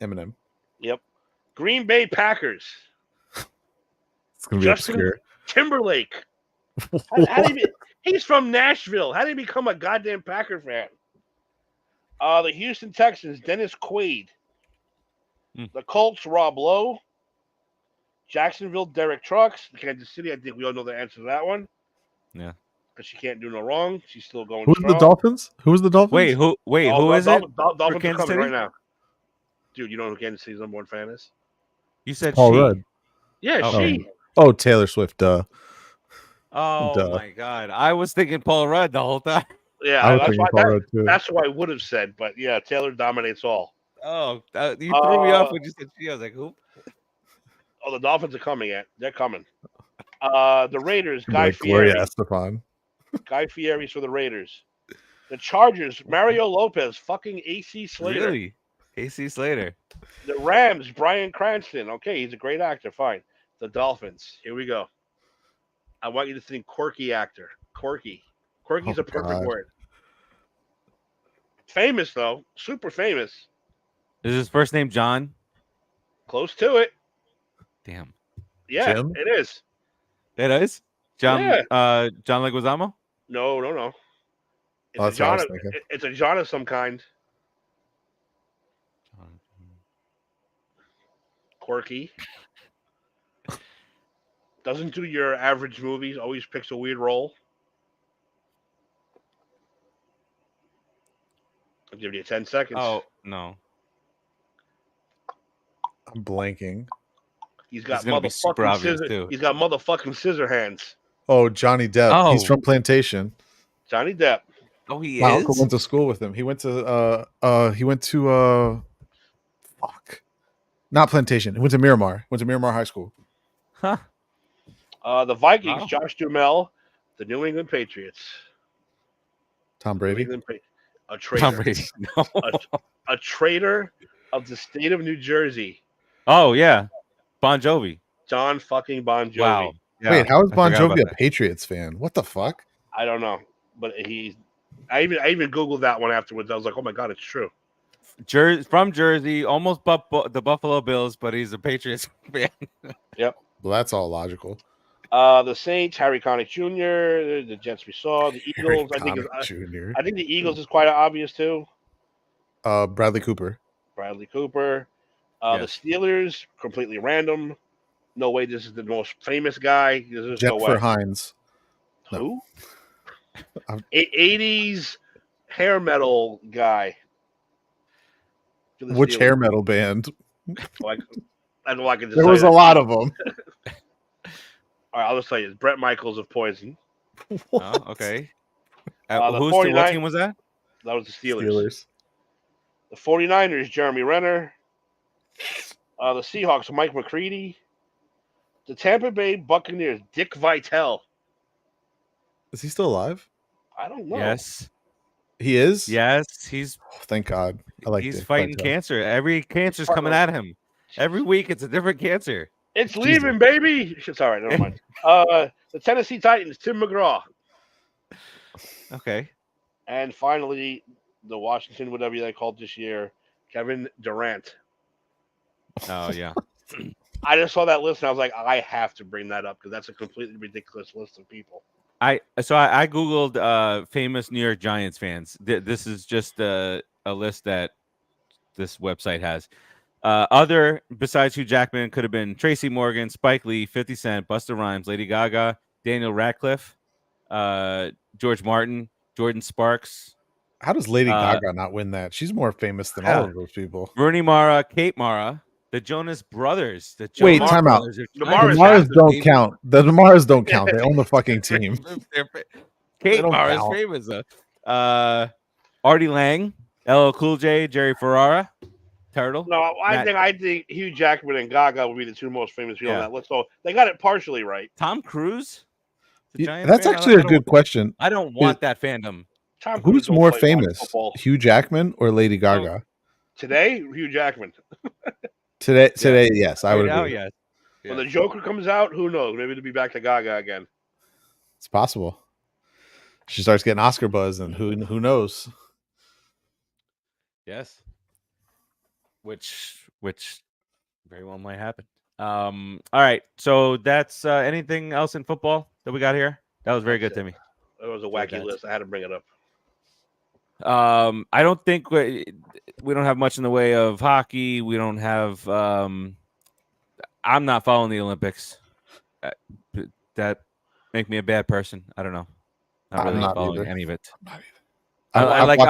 Eminem. Yep. Green Bay Packers. It's gonna be obscure. Timberlake. He's from Nashville. How did he become a goddamn Packer fan? The Houston Texans, Dennis Quaid. The Colts, Rob Lowe. Jacksonville, Derek Trucks. Kansas City, I think we all know the answer to that one. Yeah. Because she can't do no wrong. She's still going Who's strong. the Dolphins? Who's the Dolphins? Wait, who is it? Dolphins are Kansas coming City? right now. Dude, you know who Kansas City's #1 fan is? You said Paul she. Rudd. Yeah, Oh. she. Oh, Taylor Swift. Duh. Oh my God, I was thinking Paul Rudd the whole time. Yeah, I was that's thinking why, Paul Rudd too. that's what I would have said. But yeah, Taylor dominates all. Oh, you threw me off when you said she. I was like, who? Oh, the Dolphins are coming. They're coming. The Raiders, Guy Like Gloria Fieri. Estefan. Guy Fieri's for the Raiders. The Chargers, Mario Lopez, fucking AC Slater. Really? AC Slater. The Rams, Bryan Cranston. Okay, he's a great actor. Fine. The Dolphins. Here we go. I want you to think quirky actor. Quirky. Quirky's Oh, a perfect God. word. Famous, though. Super famous. Is his first name John? Close to it. Damn. Yeah, Jim? it is. It is? John Yeah. John Leguizamo? No. It's, Oh, a that's what I John, was thinking. it's a John of some kind. Quirky. Doesn't do your average movies. Always picks a weird role. I'll give you 10 seconds. Oh, no. I'm blanking. He's got It's gonna be super motherfucking obvious, scissor. too. He's got motherfucking scissor hands. Oh, Johnny Depp. He's Oh. from Plantation. Johnny Depp. Oh, he My is? uncle went to school with him. He went to fuck. Not Plantation. He went to Miramar. Went to Miramar High School. Huh. The Vikings, Wow. Josh Duhamel. The New England Patriots. Tom New Brady. England a traitor. Tom Brady. No. A traitor of the state of New Jersey. Oh, yeah. Bon Jovi. John fucking Bon Jovi. Wow. Yeah, Wait, how is I Bon forgot Jovi about a that. Patriots fan? What the fuck? I don't know, but I even googled that one afterwards. I was like, oh my god, it's true. From Jersey, almost the Buffalo Bills, but he's a Patriots fan. Well, that's all logical. The Saints, Harry Connick Jr., the Jets we saw, the Harry Eagles. I think Connick Jr. I think the Eagles is quite obvious too. Bradley Cooper. Bradley Cooper. Yes. The Steelers, completely random. No way this is the most famous guy. There's no way. Jennifer Hines. Who? I'm- 80s hair metal guy. For the Which Steelers. hair metal band? Like, I don't know. I can just There tell was you a that. lot of them. All right, I'll just tell you. It's Brett Michaels of Poison. Oh, okay. The What 49 team was that? That was the Steelers. Steelers. The 49ers, Jeremy Renner. The Seahawks, Mike McCready. The Tampa Bay Buccaneers, Dick Vitale. Is he still alive? I don't know. Yes. He is? Yes. He's Oh, thank God. I like he's Dick fighting Vitale. cancer. Every cancer's coming at him. Every week it's a different cancer. It's Jesus. leaving, baby. It's all right. Never mind. The Tennessee Titans, Tim McGraw. Okay. And finally, the Washington, whatever they called this year, Kevin Durant. Oh yeah. I just saw that list and I was like, I have to bring that up because that's a completely ridiculous list of people. I googled famous New York Giants fans. This is just a list that this website has. Other besides Hugh Jackman could have been Tracy Morgan, Spike Lee, 50 Cent, Busta Rhymes, Lady Gaga, Daniel Radcliffe, George Martin, Jordan Sparks, How does Lady Gaga not win that? She's more famous than all of those people. Rooney Mara, Kate Mara, the Jonas Brothers. The Wait, Jonas time out. Brothers are The The Mara's Giants Mars fans, don't baby. count. The Mars don't count. They own the fucking team. Kate don't Mara is count. famous though. Artie Lang, LL Cool J, Jerry Ferrara, Turtle. No, Matt- I think Hugh Jackman and Gaga would be the two most famous people Yeah. on that list. So they got it partially right. Tom Cruise. The Yeah, Giants that's fan? actually a good question. I don't want that fandom. Tom Cruise Who's don't more play famous, football. Hugh Jackman or Lady Gaga? Today? Hugh Jackman. Today, yes, I Right would now, agree. yes. When the Joker comes out, who knows? Maybe it'll be back to Gaga again. It's possible. She starts getting Oscar buzz, and who knows? Yes. Which very well might happen. All right. So that's anything else in football that we got here? That was very good, That's it. Timmy. It was a wacky list. I had to bring it up. I don't think we don't have much in the way of hockey. We don't have I'm not following the Olympics. That make me a bad person. I don't know. Not I'm really not following either. any of it. I'm not either. I like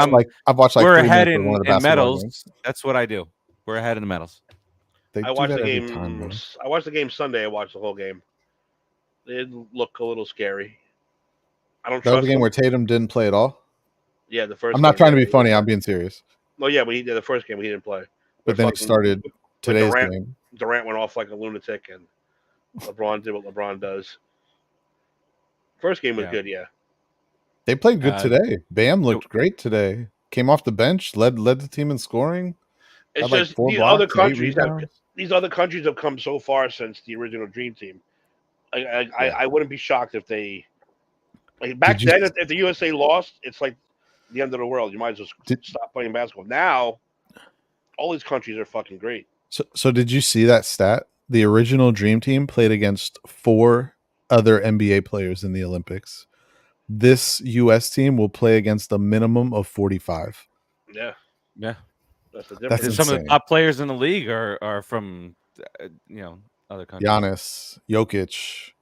I've watched like we're 3 ahead minutes of one of the in basketball medals. games. That's what I do. We're ahead in the medals. They I do watched that the every game. time, though. I watched the game Sunday. I watched the whole game. It looked a little scary. I don't That was trust the game him. where Tatum didn't play at all. Yeah, the first. I'm not game, trying to yeah, be funny. I'm being serious. No, yeah, but he did the first game. He didn't play. But then he started today's Durant, game. Durant went off like a lunatic, and LeBron did what LeBron does. First game was good, yeah. They played good today. Bam looked great today. Came off the bench, led the team in scoring. It's Had just like 4 these blocks, other 8 countries rebounds. these other countries have come so far since the original Dream Team. I wouldn't be shocked if they back then if the USA lost, it's like the end of the world. You might as well stop playing basketball. Now, all these countries are fucking great. So did you see that stat? The original Dream Team played against 4 other NBA players in the Olympics. This US team will play against a minimum of 45. Yeah. That's the difference. That's Some of the insane. top players in the league are from other countries. Giannis, Jokic,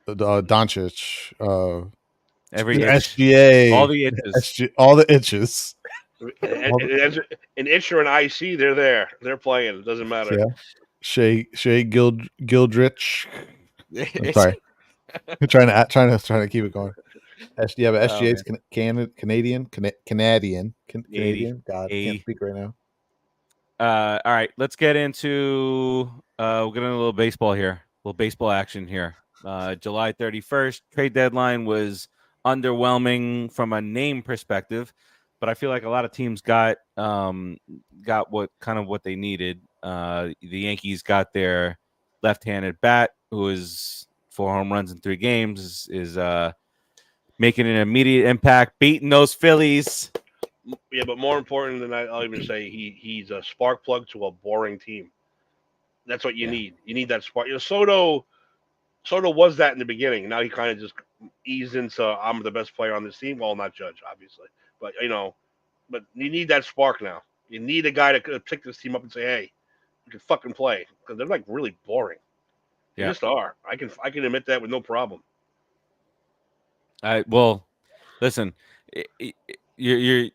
Doncic, Every SGA, all the itches. all the itches. An itch or an IC, they're there. They're playing. It doesn't matter. Yeah. Shea Gildrich. I'm sorry. I'm trying to keep it going. But SGA is Canadian. God, I can't speak right now. All right, let's get into we're getting a little baseball here. A little baseball action here. July 31st, trade deadline was underwhelming from a name perspective, but I feel like a lot of teams got what they needed. The Yankees got their left-handed bat, who is 4 home runs in 3 games, is making an immediate impact, beating those Phillies. Yeah, but more important than that, I'll even say he's a spark plug to a boring team. That's what you need. You need that spark. Soto was that in the beginning. Now he kind of just eased into I'm the best player on this team. Well, not Judge, obviously, but but you need that spark now. You need a guy to pick this team up and say, "Hey, you can fucking play," because they're like really boring. They just are. I can admit that with no problem. Well, listen, you're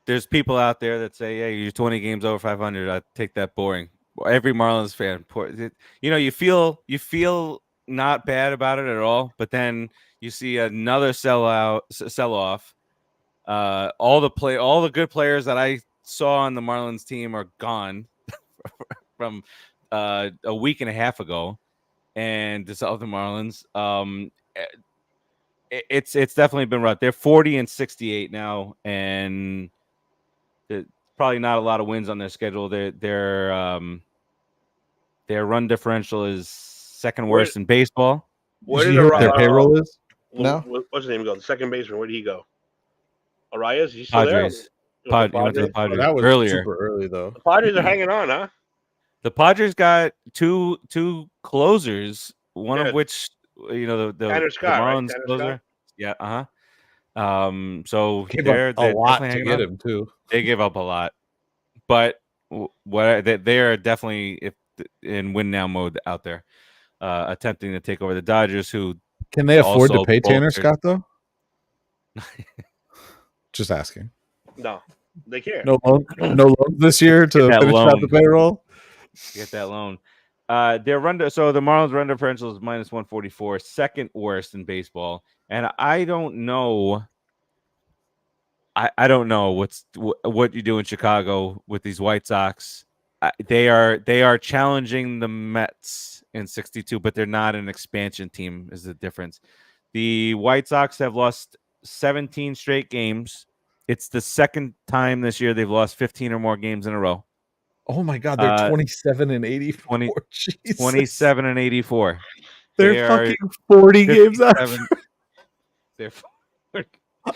there's people out there that say, "Hey, you're 20 games over 500." I take that boring. Every Marlins fan, you feel not bad about it at all, but then you see another sell off. All the good players that I saw on the Marlins team are gone from a week and a half ago, and the Southern Marlins. It's definitely been rough. They're 40-68 now, and probably not a lot of wins on their schedule. Their run differential is second worst in baseball. Where did you hear what their payroll is? No. What's his name go? The second baseman. Where did he go? Arias? Is he still Padres. He went to the Padres that was earlier. super early though. The Padres are hanging on, huh? The Padres got two closers, one of which the Marlins closer. Yeah, so they're a lot to get him too. They give up a lot, but they are definitely in win now mode out there, attempting to take over the Dodgers. Who can they afford to pay Tanner Scott though? Just asking. No, they can't. No loans this year to finish out the payroll. Get that loan. Their the Marlins run differential is -144, second worst in baseball, and I don't know. I don't know what you do in Chicago with these White Sox. They are challenging the Mets in 62, but they're not an expansion team. Is the difference? The White Sox have lost 17 straight games. It's the second time this year they've lost 15 or more games in a row. Oh my God, they're 27-84. 27-84. They're fucking 40 games out.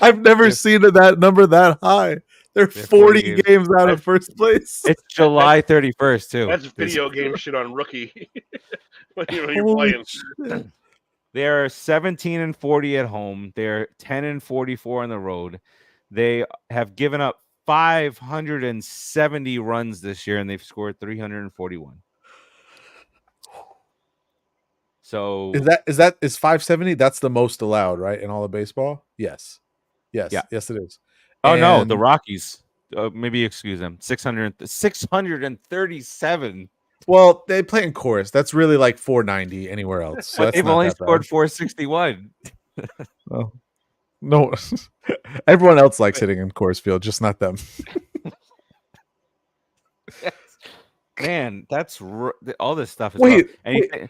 I've never seen that number that high. They're 40 games out of first place. It's July 31st too. That's video game shit on rookie. When you're playing. They're 17-40 at home. They're 10-44 on the road. They have given up 570 runs this year, and they've scored 341. So is 570? That's the most allowed, right, in all of baseball? Yes, Yeah. yes, it is. Oh no, the And- Rockies. Maybe excuse them. 637. Well, they play in chorus. That's really like 490 anywhere else. So But that's they've not only that scored bad. 461. Well, no, everyone else likes hitting in Coors Field, just not them. Man, that's all this stuff is Wait, rough. And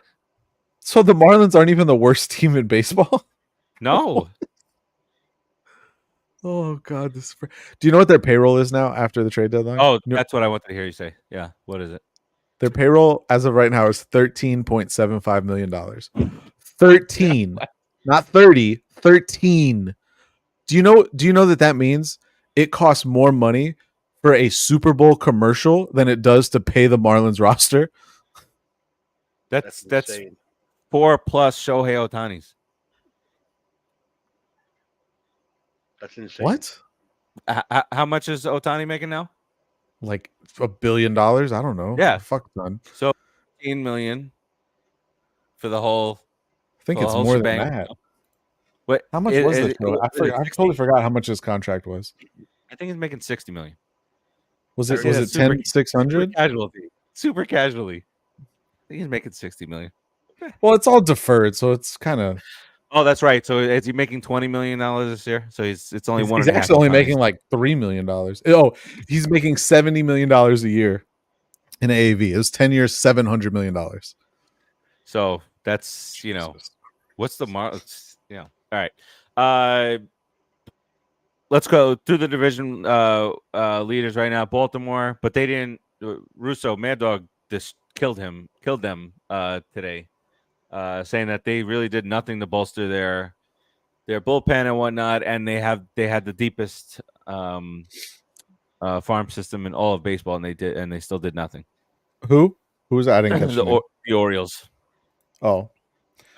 so the Marlins aren't even the worst team in baseball? no. Oh God, do you know what their payroll is now after the trade deadline? Oh, that's what I wanted to hear you say. Yeah, what is it? Their payroll as of right now is $13.75 million. 13, not 30, 13. Do you know that means it costs more money for a Super Bowl commercial than it does to pay the Marlins roster? That's insane. 4+ Shohei Ohtani's. That's insane. What? How much is Ohtani making now? Like $1 billion? I don't know. Yeah. Fuck ton. So 15 million for the whole. I think for the it's whole more shebang. than that. What? How much was the show? I totally forgot how much his contract was. I think he's making 60 million. Was it Yeah, 10,600? Super casually. I think he's making 60 million. Well, it's all deferred, so it's kind of. Oh, that's right. So is he making $20 million this year? So it's only one. He's actually only making like $3 million. Oh, he's making $70 million a year in AAV. It was 10 years, $700 million. So that's what's the all right. Let's go through the division leaders right now. Baltimore, but they didn't. Russo, Mad Dog, just killed them today. Saying that they really did nothing to bolster their bullpen and whatnot, and they had the deepest farm system in all of baseball, and they still did nothing. Who's adding the Orioles? Oh,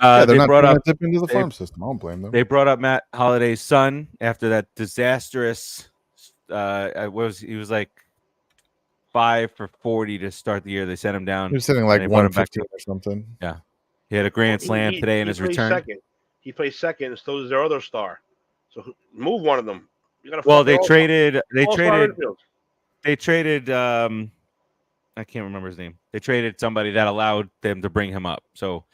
they're they not brought trying up to dip into the farm system. I don't blame them. They brought up Matt Holliday's son after that disastrous. He was like 5 for 40 to start the year. They sent him down. He was sitting like 115 or something. Yeah. He had a grand slam today in his return. Second. He plays second, and so does their other star. So move one of them. You gotta they traded. They traded. I can't remember his name. They traded somebody that allowed them to bring him up. So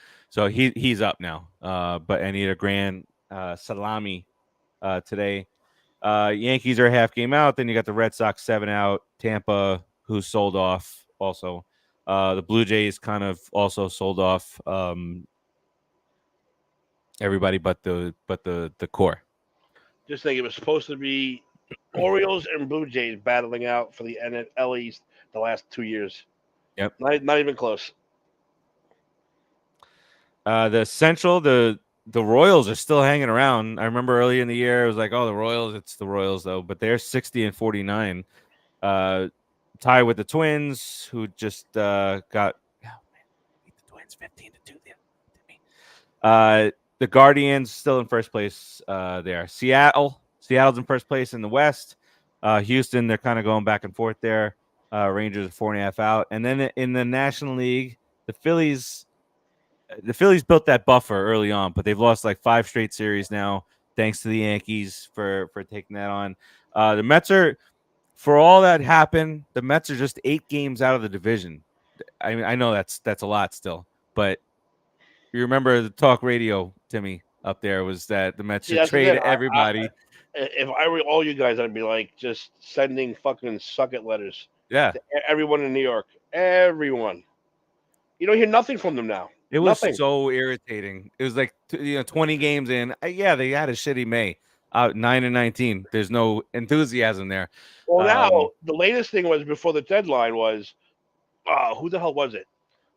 he's up now. And he had a grand salami today. Yankees are a half game out. Then you got the Red Sox 7 out. Tampa, who's sold off also. The Blue Jays kind of also sold off everybody but the core. Just think it was supposed to be Orioles and Blue Jays battling out for the NL East the last 2 years. Yep. Not even close. The Central, the Royals are still hanging around. I remember early in the year, it was like, oh, the Royals. It's the Royals, though. But they're 60 and 49. Tie with the Twins, who just got the Twins 15-2. The Guardians still in first place there. Seattle's in first place in the West. Houston, they're kind of going back and forth there. Rangers are 4.5 out. And then in the National League, the Phillies built that buffer early on, but they've lost like 5 straight series now, thanks to the Yankees for taking that on. The Mets are, for all that happened, the Mets are just 8 games out of the division. I mean, I know that's a lot still, but you remember the talk radio, Timmy, up there was that the Mets should trade everybody. If I were all you guys, I'd be like just sending fucking suck it letters. Yeah. To everyone in New York. Everyone. You don't hear nothing from them now. It was so irritating. It was like 20 games in. Yeah, they had a shitty May. 9-19. There's no enthusiasm there. Well, now the latest thing was before the deadline was, who the hell was it?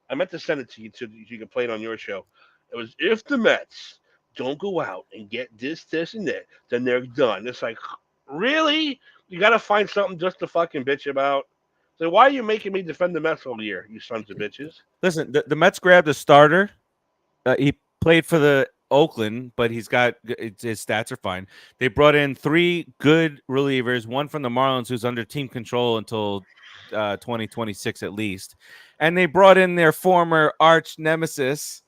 I meant to send it to you so you could play it on your show. It was, if the Mets don't go out and get this, and that, then they're done. It's like, really? You got to find something just to fucking bitch about. So why are you making me defend the Mets all year, you sons of bitches? Listen, the Mets grabbed a starter. He played for the Oakland, but his stats are fine. They brought in 3 good relievers, one from the Marlins who's under team control until 2026 at least. And they brought in their former arch nemesis,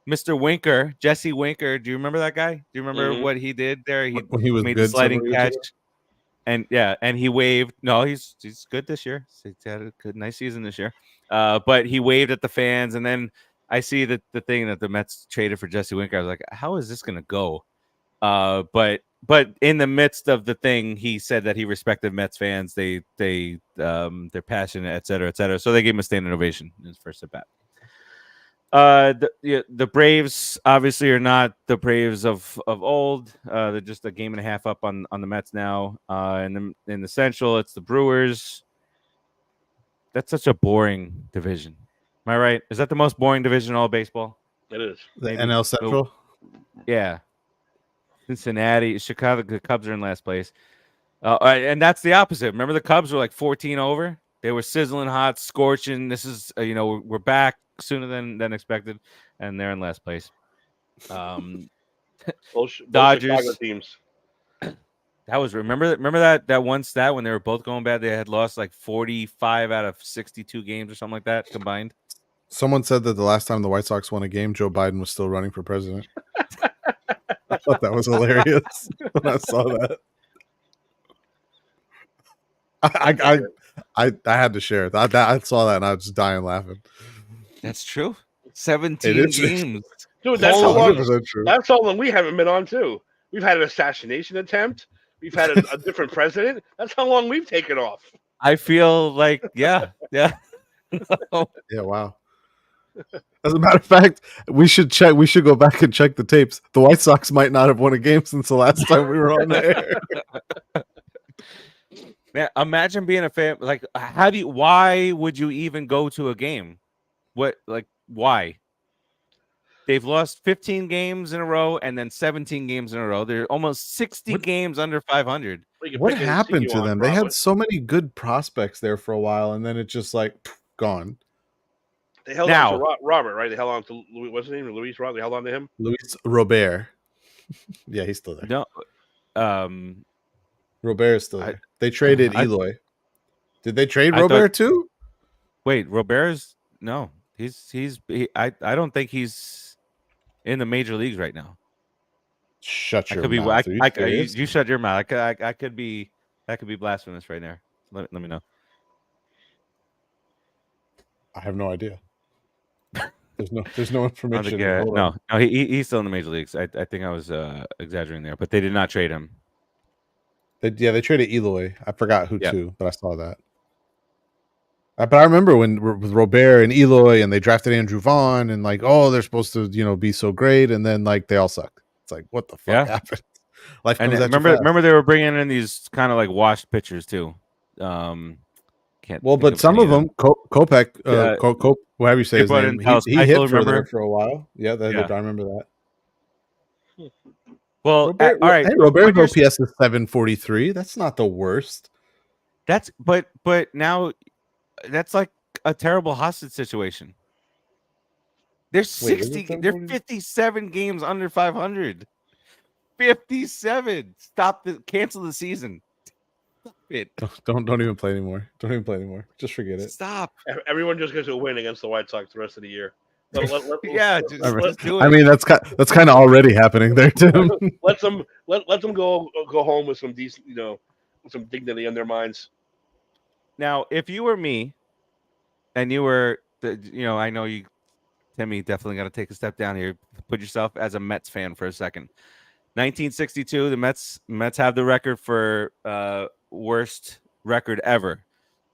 Mr. Winker, Jesse Winker. Do you remember that guy? Do you remember Mhm. what he did there? He When he was made the good sliding several years catch, ago? and he waved. No, he's good this year. He's had a good, nice season this year. But he waved at the fans, and then I see that the thing that the Mets traded for Jesse Winker. I was like, how is this gonna go? But in the midst of the thing, he said that he respected Mets fans. They're passionate, et cetera, et cetera. So they gave him a standing ovation in his first at bat. The Braves obviously are not the Braves of old. They're just a game and a half up on the Mets now. In the Central, it's the Brewers. That's such a boring division. Am I right? Is that the most boring division in all of baseball? It is. The Maybe. NL Central. Yeah. Cincinnati, Chicago, the Cubs are in last place. And that's the opposite. Remember, the Cubs were like 14 over. They were sizzling hot, scorching. This is, we're back sooner than expected, and they're in last place. Both Dodgers. Chicago teams. That was remember that one stat when they were both going bad. They had lost like 45 out of 62 games or something like that combined. Someone said that the last time the White Sox won a game, Joe Biden was still running for president. I thought that was hilarious when I saw that. I had to share it. I saw that and I was just dying laughing. That's true. 17 is. games. Dude, that's Holy how long. 100% true. That's how long we haven't been on too. We've had an assassination attempt. We've had a different president. That's how long we've taken off. I feel like, yeah. Yeah, wow. As a matter of fact, we should check. We should go back and check the tapes. The White Sox might not have won a game since the last time we were on the air. Man, imagine being a fan. Like, why would you even go to a game? Why? They've lost 15 games in a row and then 17 games in a row. They're almost 60 games under 500. What happened to them? They had so many good prospects there for a while, and then it's just like gone. They held on to Robert, right? They held on to Louis. What's his name? Luis Robert. They held on to him. Luis Robert. Yeah, he's still there. No, Robert is still there. They traded Eloy. Did they trade Robert too? Wait, Robert's no. I don't think he's in the major leagues right now. Shut your mouth. You shut your mouth. I could be blasphemous right there. Let me know. I have no idea. There's no information. No, he's still in the major leagues. I think I was exaggerating there, but they did not trade him. They traded Eloy. I forgot who to, but I saw that. But I remember when with Robert and Eloy, and they drafted Andrew Vaughn, and like, oh, they're supposed to, be so great, and then like they all suck. It's like, what the fuck happened? Life comes at you fast. Remember they were bringing in these kind of like washed pitchers too. But some of them, Kopech, whatever you say his name, he hit for a while. Yeah, I remember that. Well, Robert, all right. Hey, Robert's OPS is 743. That's not the worst. But now that's like a terrible hostage situation. They're 57 games under 500. 57. Cancel the season. Stop it. Don't even play anymore. Don't even play anymore. Just forget it. Stop. Everyone just gets a win against the White Sox the rest of the year. Just do it. I mean, that's kind of already happening there, Tim. let them go home with some decent, with some dignity in their minds. Now, if you were me, and you were, I know you, Timmy, definitely got to take a step down here. Put yourself as a Mets fan for a second. 1962, the Mets have the record for worst record ever.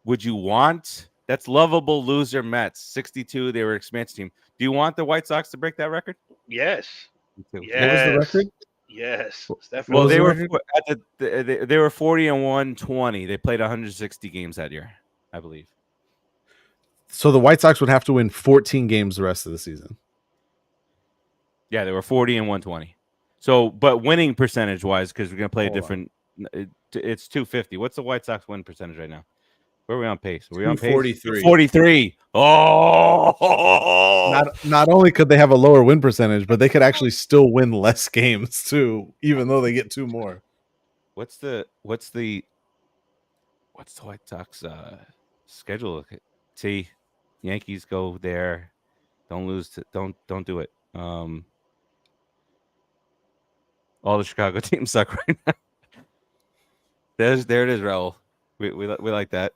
Would you want? That's lovable loser Mets. 62, they were expansion team. Do you want the White Sox to break that record? Yes. Yes. What was the record? Yes. Well, they were 40-120. They played 160 games that year, I believe. So the White Sox would have to win 14 games the rest of the season. Yeah, they were 40-120. So, but winning percentage wise, because we're gonna play a different. It's 250. What's the White Sox win percentage right now? Where are we on pace? Are we on pace? 43. 43. Oh! Not only could they have a lower win percentage, but they could actually still win less games too, even though they get 2 more. What's the White Sox schedule? See, Yankees go there. Don't lose. Don't do it. All the Chicago teams suck right now. There it is, Raul. We like that.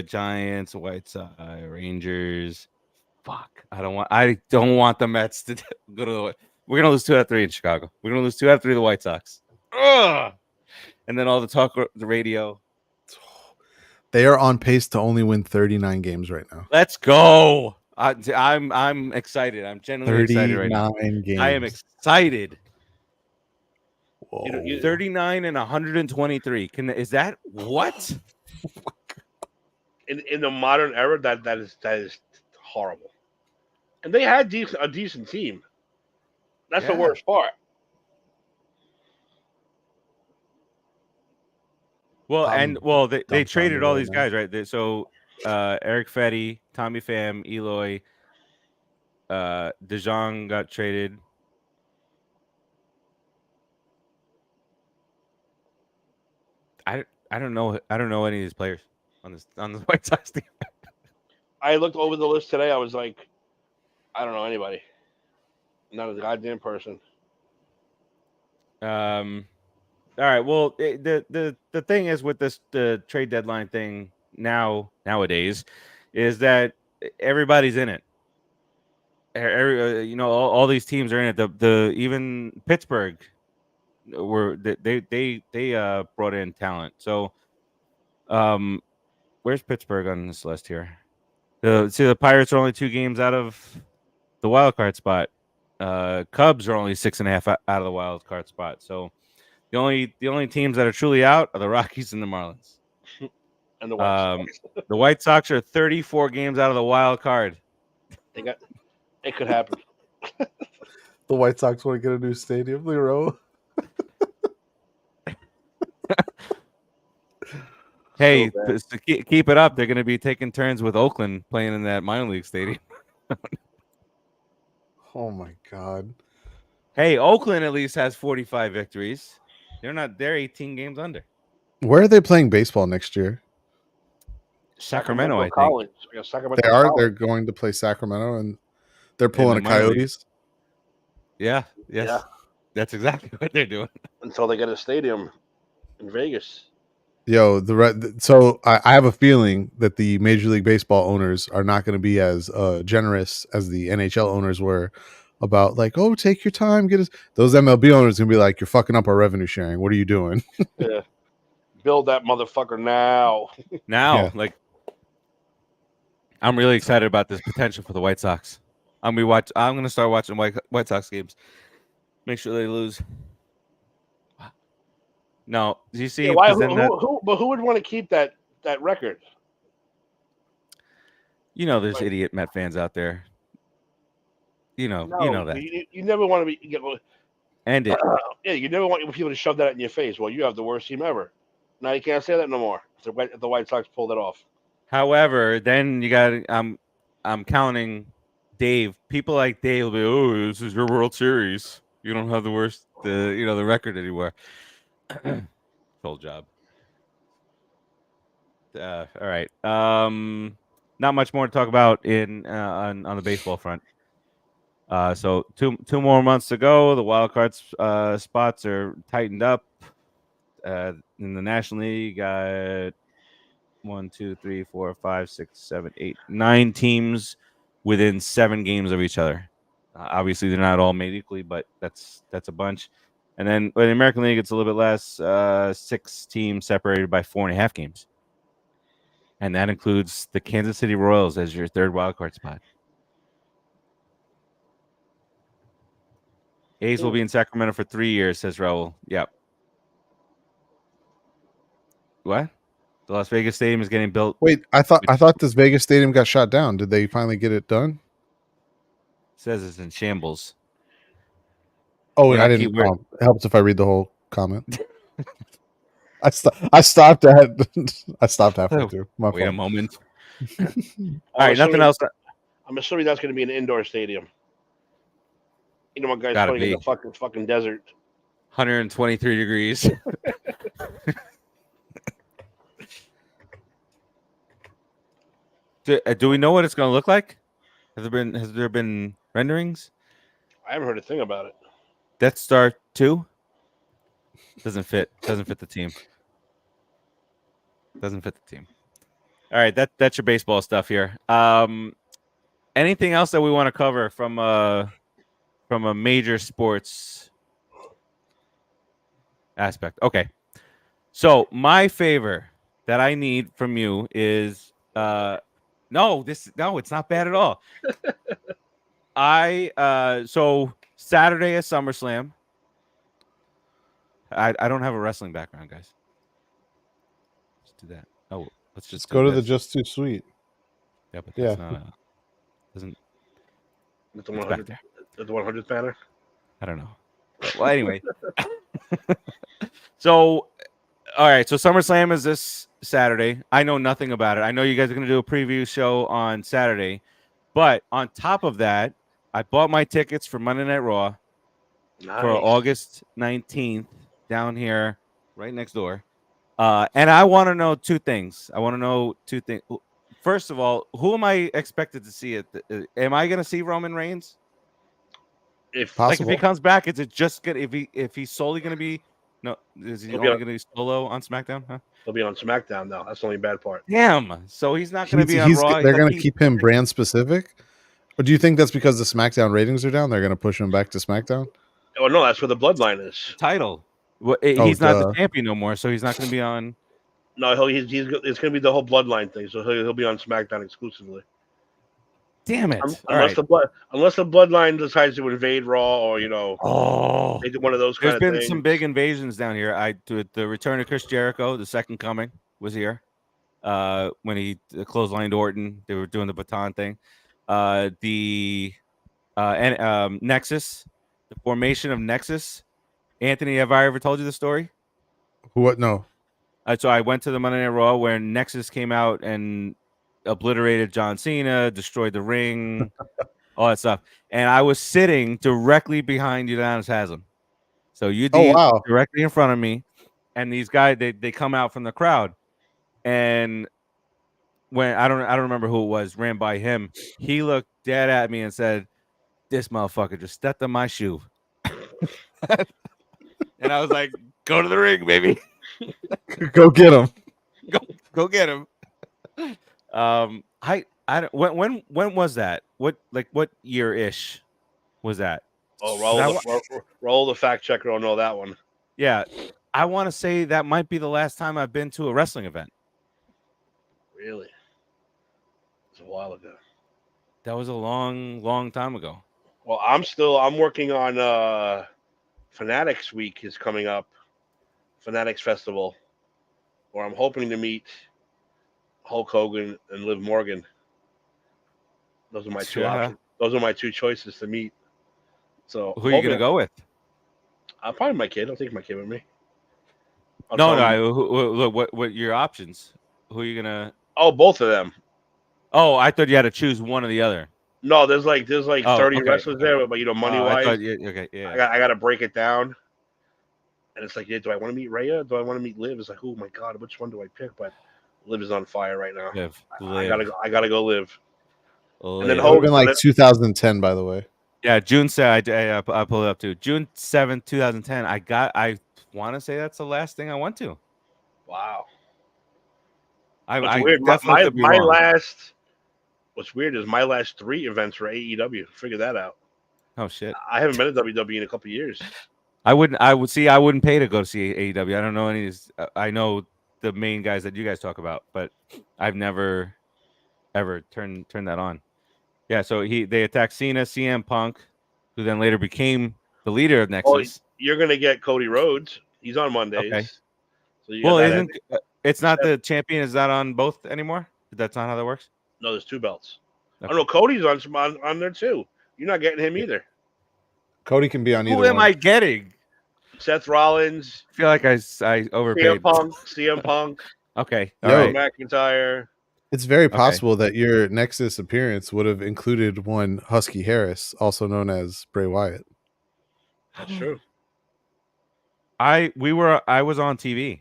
Giants, White Sox, Rangers. Fuck. I don't want the Mets to go to the. We're gonna lose 2 out of 3 in Chicago. We're gonna lose 2 out of 3 to the White Sox. Ugh! And then all the talk, the radio. They are on pace to only win 39 games right now. Let's go. I'm excited. I'm genuinely excited right now. 39 games. I am excited. Whoa. 39 and 123. Is that what? In the modern era, that is horrible. And they had a decent team. That's the worst part. Well, they traded all these guys, right? So Eric Fetty, Tommy Pham, Eloy, DeJong got traded. I don't know any of these players on the White Sox team. I looked over the list today. I was like, I don't know anybody. Not a goddamn person. All right. Well, the thing is with the trade deadline thing nowadays is that everybody's in it. All these teams are in it. The even Pittsburgh they brought in talent. So, where's Pittsburgh on this list here? The Pirates are only 2 games out of the wild card spot. Cubs are only 6.5 out of the wild card spot. So. The only teams that are truly out are the Rockies and the Marlins. And the White Sox. The White Sox are 34 games out of the wild card. It could happen. The White Sox want to get a new stadium, Leroy. Hey, keep it up. They're going to be taking turns with Oakland playing in that minor league stadium. Oh my God. Hey, Oakland at least has 45 victories. They're 18 games under. Where are they playing baseball next year? Sacramento, I think. College. Yeah, Sacramento They are. College. They're going to play Sacramento, and they're pulling a Coyotes. Yeah. Yes. Yeah. That's exactly what they're doing. Until they get a stadium in Vegas. Yo, so I have a feeling that the Major League Baseball owners are not going to be as generous as the NHL owners were about, like, oh, take your time, get us. Those MLB owners going to be like, you're fucking up our revenue sharing. What are you doing? Yeah. Build that motherfucker now. Like, I'm really excited about this potential for the White Sox. I'm going to start watching White Sox games. Make sure they lose. No, do you see? Yeah, why? Who would want to keep that record? There's idiot Met fans out there. You know that. You never want to be. End it. Yeah, you never want people to shove that in your face. Well, you have the worst team ever. Now you can't say that no more. If the White Sox pulled it off. However, then you got. I'm counting Dave. People like Dave will be, oh, this is your World Series. You don't have the worst, the record anywhere. Full job. All right. Not much more to talk about on the baseball front. So two more months to go. The wild card spots are tightened up. In the National League, got 1, 2, 3, 4, 5, 6, 7, 8, 9 teams within 7 games of each other. Obviously, they're not all made equally, but that's a bunch. And then in the American League, it's a little bit less. 6 teams separated by 4.5 games. And that includes the Kansas City Royals as your third wildcard spot. A's will be in Sacramento for 3 years, says Raul. Yep. What? The Las Vegas Stadium is getting built. Wait, I thought this Vegas Stadium got shot down. Did they finally get it done? Says it's in shambles. Oh, and I didn't. It helps if I read the whole comment. I stopped halfway through. Wait a moment. All right, nothing else. I'm assuming that's going to be an indoor stadium. You know what guys playing in the fucking desert. 123 degrees. Do we know what it's going to look like? Has there been renderings? I haven't heard a thing about it. Death Star 2 doesn't fit the team. Doesn't fit the team. All right, that's your baseball stuff here. Anything else that we want to cover from a major sports aspect? Okay. So my favor that I need from you is no, it's not bad at all. So Saturday is SummerSlam. I don't have a wrestling background, guys. Let's do that. Oh, let's just go to the this. Just Too Sweet. Yeah, but Yeah. that's not doesn't. With the It's 100th, back there. the 100th banner. I don't know. Well, anyway. So, all right. So SummerSlam is this Saturday. I know nothing about it. I know you guys are going to do a preview show on Saturday, but on top of that, I bought my tickets for Monday Night Raw for August 19th down here, right next door. And I want to know two things. First of all, who am I expected to see? Am I going to see Roman Reigns? If Like if he comes back, is it just good? If he's solely going to be is he only going to be solo on SmackDown? Huh? He'll be on SmackDown now. That's the only bad part. Damn. So he's not going to be on Raw. They're going to keep him brand specific. Or do you think that's because the SmackDown ratings are down? They're going to push him back to SmackDown. Oh no, that's where the bloodline is. Title. Well, he's not the champion no more, so he's not going to be on. No, it's going to be the whole bloodline thing. So he'll be on SmackDown exclusively. Damn it! Unless the bloodline decides to invade Raw, or they do one of those. There's been some big invasions down here. The return of Chris Jericho, the second coming, was here. When he clotheslined Orton, they were doing the baton thing. Nexus, the formation of Nexus. Anthony, have I ever told you the story? What? No. So I went to the Monday Night Raw where Nexus came out and obliterated John Cena, destroyed the ring, all that stuff. And I was sitting directly behind Udonis Haslam. So directly in front of me. And these guys, they come out from the crowd. And when I don't remember who it was, ran by him, he looked dead at me and said, "This motherfucker just stepped on my shoe." And I was like, "Go to the ring, baby. Go get him. Go get him." When was that? What year ish was that? Oh, roll the fact checker. I'll know that one. Yeah, I want to say that might be the last time I've been to a wrestling event. Really? It's a while ago. That was a long time ago. Well, I'm working on Fanatics Week is coming up. Fanatics Festival, where I'm hoping to meet Hulk Hogan and Liv Morgan. Those are my two options. Those are my two choices to meet. So who are you gonna go with? Probably my kid. I'll take my kid with me. Look, what your options? Who are you gonna? Oh, both of them. Oh, I thought you had to choose one or the other. No, there's like 30 wrestlers there, but money wise, I got to break it down. And it's like, do I want to meet Rhea? Do I want to meet Liv? It's like, oh my god, which one do I pick? But Liv is on fire right now. Liv. I gotta go Liv. And then Hogan, like 2010, by the way. Yeah, June 7th. I pulled it up too. June 7th, 2010. I want to say that's the last thing I went to. Wow. I weird. My last. What's weird is my last 3 events were AEW. Figure that out. Oh shit! I haven't been at WWE in a couple of years. I wouldn't pay to go to see AEW. I don't know any of these. I know the main guys that you guys talk about, but I've never ever turned that on. Yeah, so they attacked Cena, CM Punk, who then later became the leader of Nexus. Oh, you're gonna get Cody Rhodes. He's on Mondays. Okay. So it's not the champion? Is that on both anymore? That's not how that works. No, there's 2 belts. Okay. Oh no, Cody's on there too. You're not getting him either. Cody can be on either. Who am I getting? Seth Rollins. I feel like I overpaid. CM Punk. Okay. All right. McIntyre. It's very possible that your Nexus appearance would have included one Husky Harris, also known as Bray Wyatt. That's true. I was on TV.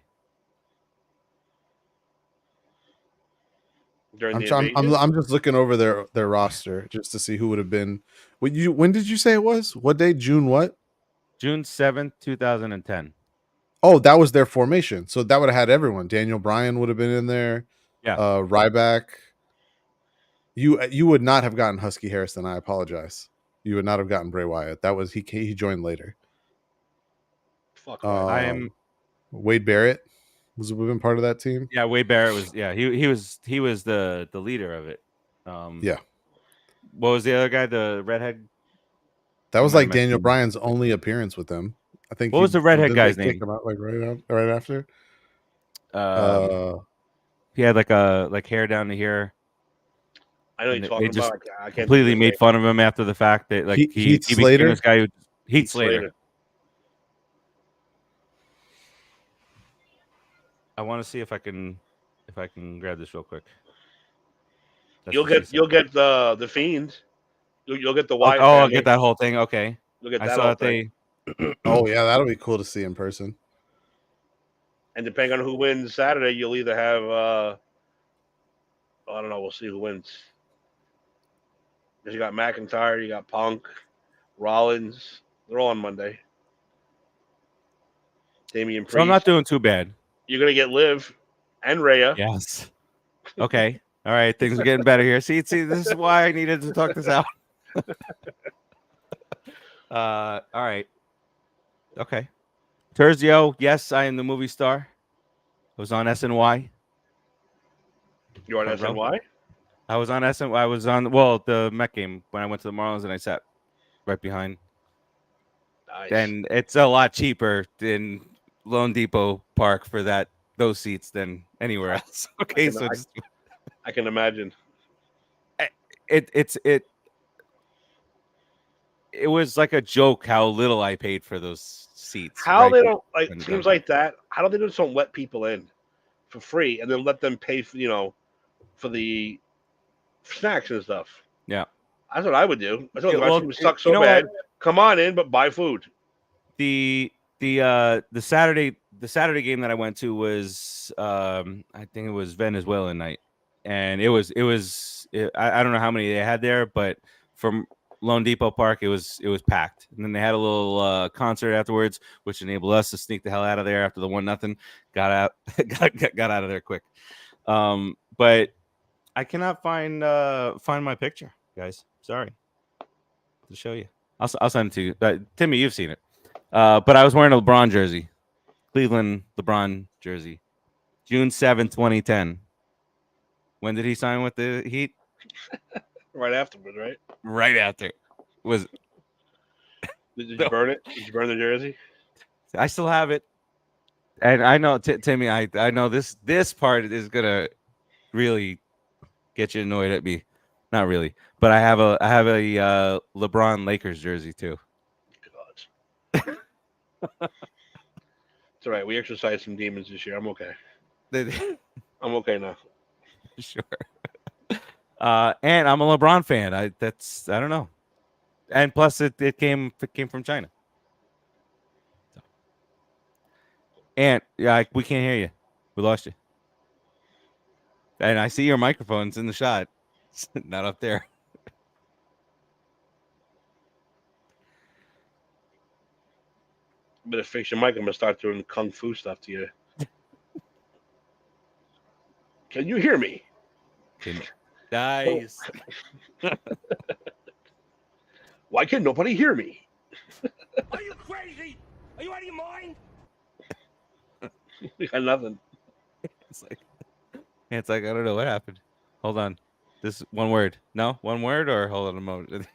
during I'm the trying, invasion. I'm just looking over their roster just to see who would have been. When did you say it was? What day? June what? June 7th, 2010. Oh, that was their formation. So that would have had everyone. Daniel Bryan would have been in there. Yeah. Ryback. You would not have gotten Husky Harrison. I apologize. You would not have gotten Bray Wyatt. That was he joined later. Fuck. Right. Wade Barrett was been part of that team. Yeah, Wade Barrett was. Yeah, he was the leader of it. Yeah. What was the other guy? The redhead. That was might like have Daniel mentioned- Bryan's only appearance with them. I think. What was the redhead didn't guy's they kick name? him out like right after. He had like hair down to here. I know and you're talking they just about. I can't completely think of made his fun of him after the fact that like he Heath became Slater? this guy who name. Heath Slater. I want to see if I can grab this real quick. You'll get the Fiend. You'll get the Wyatt. I'll family. get that whole thing. Okay, You'll get I that saw whole that thing. Oh yeah, that'll be cool to see in person. And depending on who wins Saturday, you'll either have I don't know. We'll see who wins. Because you got McIntyre, you got Punk, Rollins. They're all on Monday. Damian Priest. So I'm not doing too bad. You're gonna get Liv and Rhea. Yes. Okay. All right. Things are getting better here. See, this is why I needed to talk this out. All right. Okay. Terzio, yes, I am the movie star. I was on SNY. You're on Front row. SNY? I was on SNY. I was on the Met game when I went to the Marlins and I sat right behind. Nice. And it's a lot cheaper in Lone Depot Park for those seats than anywhere else. Okay, I can imagine. It was like a joke how little I paid for those seats. How right? they don't like teams like that? How do they just don't let people in for free and then let them pay for for the snacks and stuff? Yeah, that's what I would do. I thought the well, team sucks so bad. What? Come on in, but buy food. The Saturday game that I went to was I think it was Venezuelan night, and I don't know how many they had there, but from Lone Depot Park it was packed, and then they had a little concert afterwards, which enabled us to sneak the hell out of there after the 1-0. Got out of there quick, but I cannot find my picture, guys. Sorry to show you. I'll send it to you. Timmy, you've seen it. But I was wearing a LeBron jersey, Cleveland LeBron jersey, June 7th, 2010. When did he sign with the Heat? Right afterwards, right? Right after. Did you burn it? Did you burn the jersey? I still have it, and I know Timmy. I know this part is gonna really get you annoyed at me. Not really, but I have a LeBron Lakers jersey too. God. It's all right. We exercised some demons this year. I'm okay. I'm okay now. Sure. And I'm a LeBron fan. I don't know. And plus it came from China. So. And yeah, we can't hear you. We lost you. And I see your microphone's in the shot. It's not up there. Better fix your mic. I'm gonna start doing kung fu stuff to you. Can you hear me? Nice. Why can nobody hear me? Are you crazy? Are you out of your mind? We got nothing. It's like I don't know what happened. Hold on. This one word. No, one word or hold on a moment.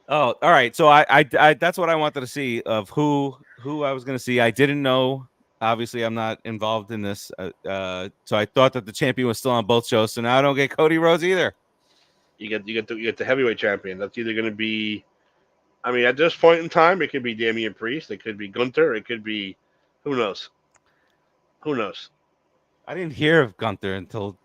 Oh, all right. So I that's what I wanted to see of who I was going to see. I didn't know. Obviously, I'm not involved in this. So I thought that the champion was still on both shows. So now I don't get Cody Rhodes either. You get the heavyweight champion. That's either going to be. I mean, at this point in time, it could be Damian Priest. It could be Gunther. It could be. Who knows? Who knows? I didn't hear of Gunther until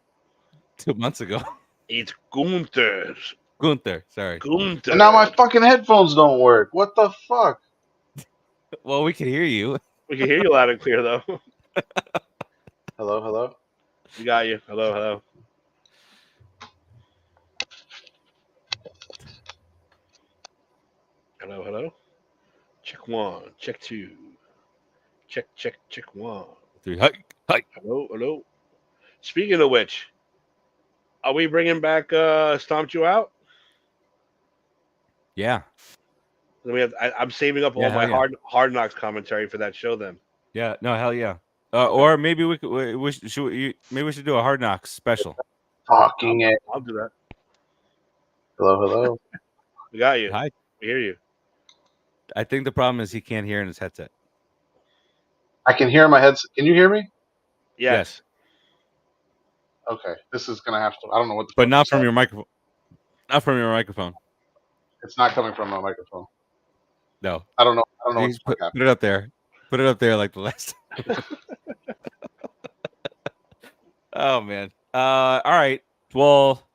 2 months ago. It's Gunther. Gunther, sorry. Gunther. And now my fucking headphones don't work. What the fuck? Well, we can hear you. We can hear you loud and clear, though. Hello, hello. We got you. Hello, hello. Hello, hello. Check one, check two. Check one. 3. Hi. Hello, hello. Speaking of which, are we bringing back Stomped You Out? Yeah. Then we have. I'm saving up all Yeah, my hell hard knocks commentary for that show. Then Yeah. No, hell yeah. Or maybe we could. Maybe we should do a Hard Knocks special. Fucking it. I'll do that. Hello, hello. We got you. Hi. We hear you. I think the problem is he can't hear in his headset. I can hear my headset. Can you hear me? Yes. Okay. This is gonna have to. I don't know what the. But fuck not you from said. your microphone. Not from your microphone. It's not coming from my microphone. No. I don't know. I don't know Please what's put happening. it up there. Put it up there like the last time. Oh man. All right. Well,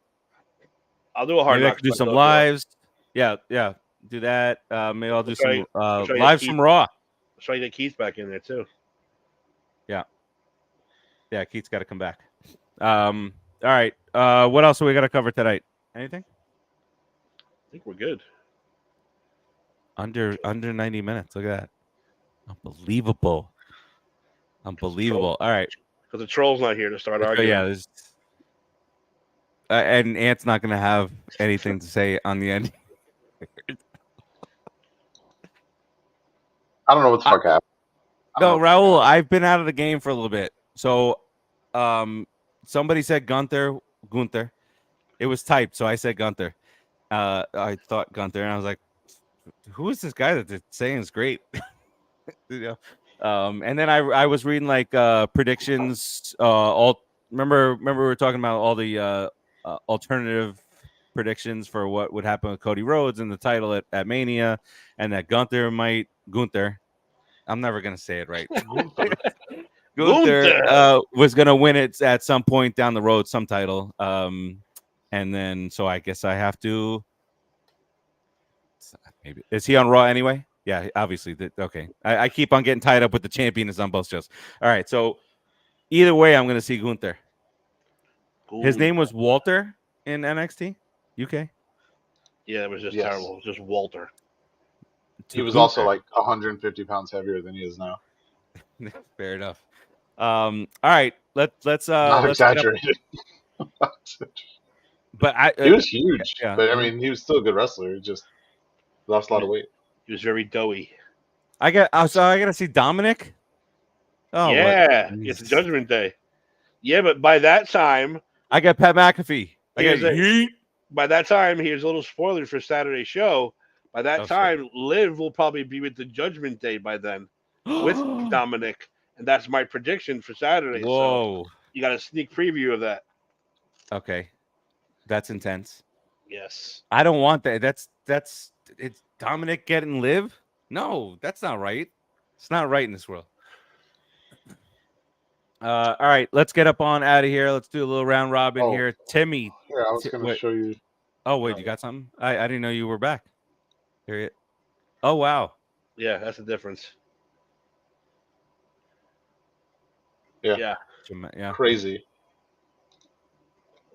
I'll do a hard maybe I knocks. could do some myself, lives. Yeah. Do that. Maybe I'll do try- some we'll try to lives keep- from Raw. Try to get Keith back in there too. Yeah, Keith's got to come back. All right. What else are we got to cover tonight? Anything? I think we're good. Under 90 minutes. Look at that. Unbelievable. All right. Because the troll's not here to start So, arguing. yeah, there's and Ant's not going to have anything to say on the end. I don't know what the fuck happened. No, Raul, I've been out of the game for a little bit. So, somebody said Gunther. It was typed, so I said Gunther. I thought Gunther, and I was like, "Who is this guy that they're saying is great?" You know? And then I was reading like predictions. Remember we were talking about all the alternative predictions for what would happen with Cody Rhodes and the title at Mania, and that Gunther. I'm never gonna say it right. Gunther was gonna win it at some point down the road, some title. And then so I guess I have to. Maybe is he on Raw anyway? Yeah, obviously. Okay, I keep on getting tied up with the champions on both shows. All right, so either way, I'm gonna see Gunther. His name was Walter in NXT UK. Yeah, it was just Yes. terrible. It was just Walter. He was also like 150 pounds heavier than he is now. Fair enough. All right, let's Not exaggerated. But he was huge. Yeah. But I mean, he was still a good wrestler. He just lost a lot of weight. He was very doughy. I gotta see Dominic. Oh yeah, it's Judgment Day. Yeah, but by that time, I got Pat McAfee. By that time, here's a little spoiler for Saturday's show. By that time, Liv will probably be with the Judgment Day by then with Dominic, and that's my prediction for Saturday. Whoa! So you got a sneak preview of that. Okay, that's intense. Yes, I don't want that. That's it's Dominic getting Liv. No, that's not right. It's not right in this world. All right, let's get up on out of here. Let's do a little round robin here. Timmy. Yeah, I was going to show you. Oh, wait, you got something? I didn't know you were back. Here. Oh, wow. Yeah, that's the difference. Yeah. Crazy.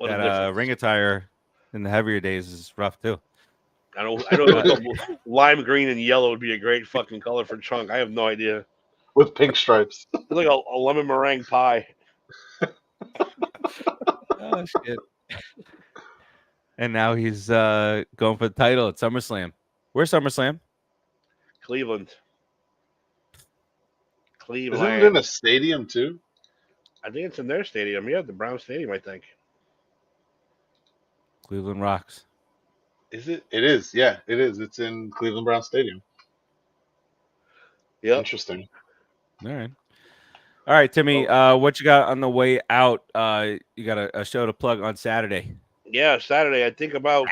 That ring attire in the heavier days is rough too. I know lime green and yellow would be a great fucking color for Chunk. I have no idea. With pink stripes. It's like a lemon meringue pie. Oh shit! And now he's going for the title at SummerSlam. Where's SummerSlam? Cleveland. Isn't it in a stadium too? I think it's in their stadium. Yeah, the Brown Stadium, I think. Cleveland rocks. Is it? It is. Yeah, it is. It's in Cleveland Brown Stadium. Yeah. Interesting. All right, Timmy. What you got on the way out? You got a show to plug on Saturday. Yeah, Saturday. I think about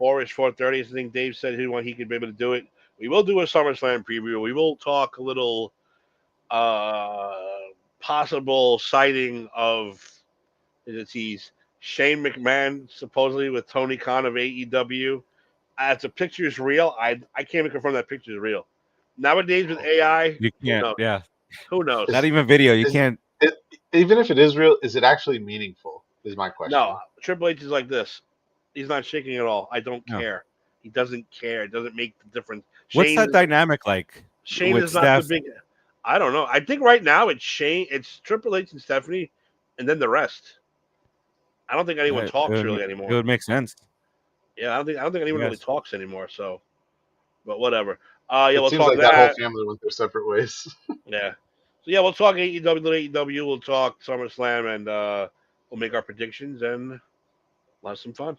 4-ish, 4:30. I think Dave said he could be able to do it. We will do a SummerSlam preview. We will talk a little possible sighting of Shane McMahon supposedly with Tony Khan of AEW. If the picture is real, I can't even confirm that picture is real. Nowadays with AI, You can't. Yeah. Who knows? Not even video. You can't. Even if it is real, is it actually meaningful? Is my question. No, Triple H is like this. He's not shaking at all. I don't No. care. He doesn't care. It doesn't make the difference. What's that dynamic like Shane with is not the Steph? big. I don't know. I think right now it's Shane, it's Triple H and Stephanie, and then the rest. I don't think anyone talks really anymore. It would make sense. Yeah, I don't think anyone really talks anymore. So, but whatever. It we'll seems talk like that whole family went their separate ways. Yeah. So yeah, we'll talk AEW. We'll talk SummerSlam, and we'll make our predictions, and we'll have some fun.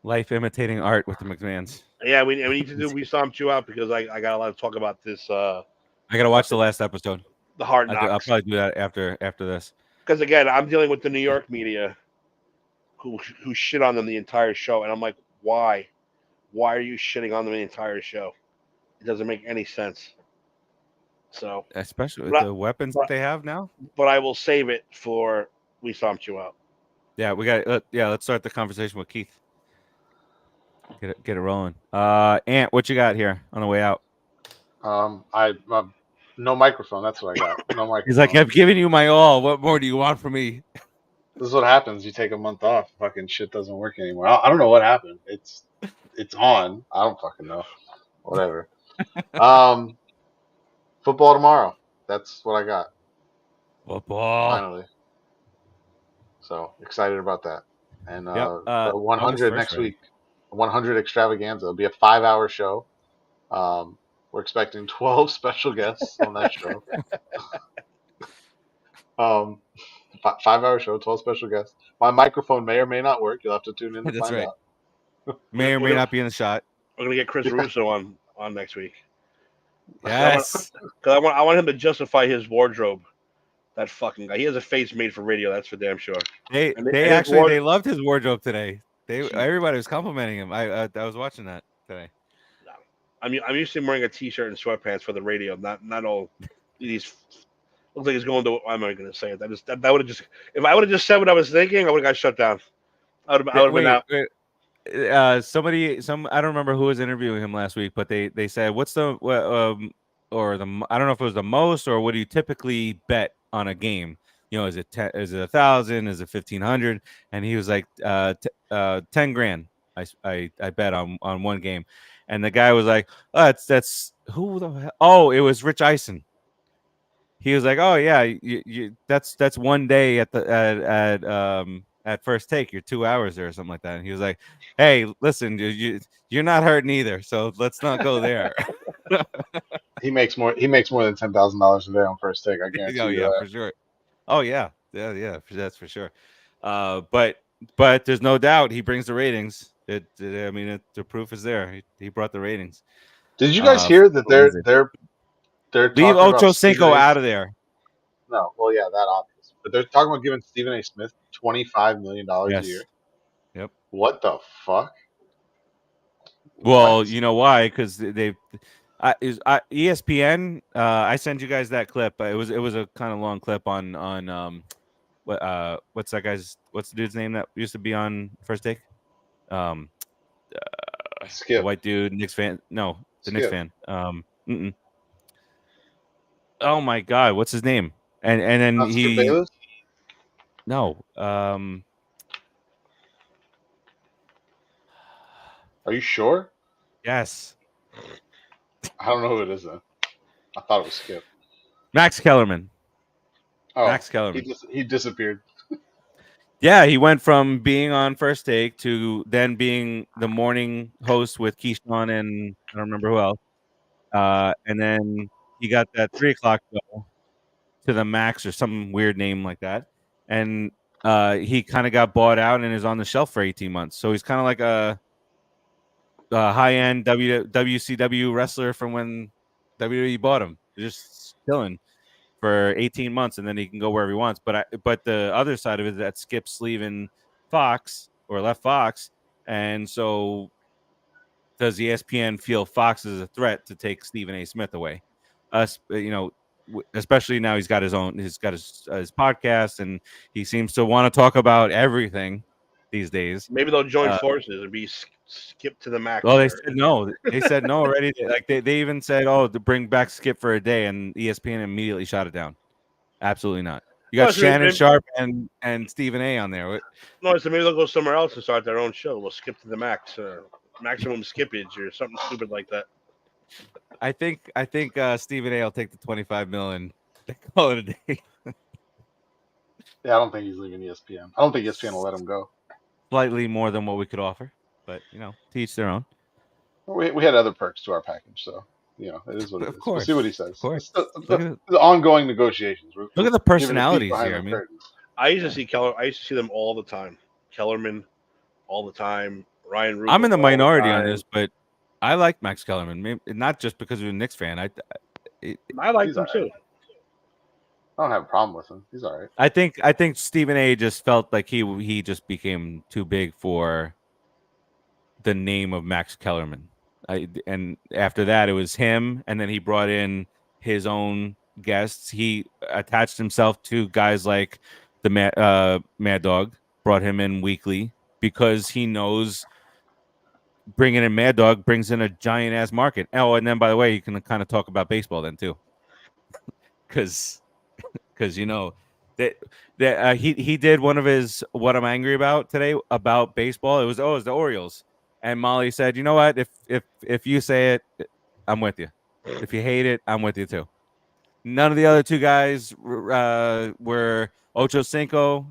Life imitating art with the McMahons. Yeah, we need to do. We stomped you out because I got a lot to talk about this. I gotta watch the last episode. The Hard Knocks. I'll probably do that after this. Because again, I'm dealing with the New York media, who shit on them the entire show, and I'm like, why? Why are you shitting on them the entire show? It doesn't make any sense. So, especially with the weapons that they have now. But I will save it for we stomped you out. Yeah, we got. Let's start the conversation with Keith. Get it rolling. Ant, what you got here on the way out? No microphone. That's what I got. No microphone. He's like, I've given you my all. What more do you want from me? This is what happens. You take a month off. Fucking shit doesn't work anymore. I don't know what happened. It's on. I don't fucking know. Whatever. Football tomorrow. That's what I got. Football. Finally. So excited about that. And the 100 next week. 100 extravaganza. It'll be a 5-hour show. We're expecting 12 special guests on that show. 5-hour show, 12 special guests. My microphone may or may not work. You'll have to tune in to find out. May or may not be in the shot. We're gonna get Chris Russo on next week. Yes, because I want him to justify his wardrobe. That fucking guy. He has a face made for radio. That's for damn sure. They loved his wardrobe today. Everybody was complimenting him. I was watching that today. No. I'm used to him wearing a t-shirt and sweatpants for the radio. Not all these. Looks like he's going to. I'm not going to say it. That would have just. If I would have just said what I was thinking, I would have got shut down. I would have been out. I don't remember who was interviewing him last week, but they said, what's the or the, I don't know if it was the most or what do you typically bet on a game? You know, is it 1,000? Is it 1,500? And he was like, 10 grand. I bet on one game. And the guy was like, oh, that's who the hell? Oh, it was Rich Eisen. He was like, oh yeah, that's one day at First Take, you're 2 hours there or something like that. And he was like, hey, listen, you're not hurting either, so let's not go there. He makes more than $10,000 a day on First Take. I guarantee you. Yeah, for sure. Oh yeah, that's for sure. But there's no doubt he brings the ratings. The proof is there. He brought the ratings. Did you guys hear that they're leave Ocho Cinco out of there? No, well, yeah, that obvious. But they're talking about giving Stephen A. Smith $25 million a year. Yep. What the fuck? Well, you know why? Because ESPN. I sent you guys that clip. It was a kind of long clip on what's the dude's name that used to be on First Take? Skip. The white dude, Knicks fan. No, the Knicks fan. Oh my God, what's his name? And then Not Skip Bayless? No. Are you sure? Yes. I don't know who it is then. I thought it was Skip. Max Kellerman. Oh, Max Kellerman. He disappeared. Yeah, he went from being on First Take to then being the morning host with Keyshawn and I don't remember who else. And then he got that 3 o'clock show to the Max or some weird name like that. And he kind of got bought out and is on the shelf for 18 months. So he's kind of like a high-end WCW wrestler from when WWE bought him. Just chilling for 18 months, and then he can go wherever he wants. But the other side of it is that Skip's leaving Fox or left Fox, and so does ESPN feel Fox is a threat to take Stephen A. Smith away? Especially now he's got his podcast, and he seems to want to talk about everything these days. Maybe they'll join forces and be Skip to the Max. Well, they said no. They said no already. Like they even said, oh, to bring back Skip for a day, and ESPN immediately shot it down. Absolutely not. You got No, so Shannon maybe- Sharp and Stephen A on there. No, so maybe they'll go somewhere else and start their own show. We'll skip to the max, maximum skippage, or something stupid like that. I think Stephen A will take the 25 million. Call it a day. Yeah, I don't think he's leaving ESPN. I don't think ESPN will let him go. Slightly more than what we could offer, but to each their own. We had other perks to our package, so it is what it Of is. course, We'll see what he says. of course. It's Look at the ongoing negotiations. Look at the personalities here. I mean, I used to see Keller. I used to see them all the time. Kellerman, all the time. Ryan Rubin. I'm in the all minority time. on this, but I like Max Kellerman. Maybe, not just because you're a Knicks fan. I like He's them all too. right. I don't have a problem with him. He's all right. I think Stephen A just felt like he just became too big for the name of Max Kellerman. And after that, it was him, and then he brought in his own guests. He attached himself to guys like the Mad Dog, brought him in weekly because he knows bringing in Mad Dog brings in a giant ass market. Oh, and then by the way, you can kind of talk about baseball then too, because that he did one of his what I'm angry about today about baseball. It was the Orioles. And Molly said, "You know what? If you say it, I'm with you. If you hate it, I'm with you too." None of the other two guys were Ocho Cinco.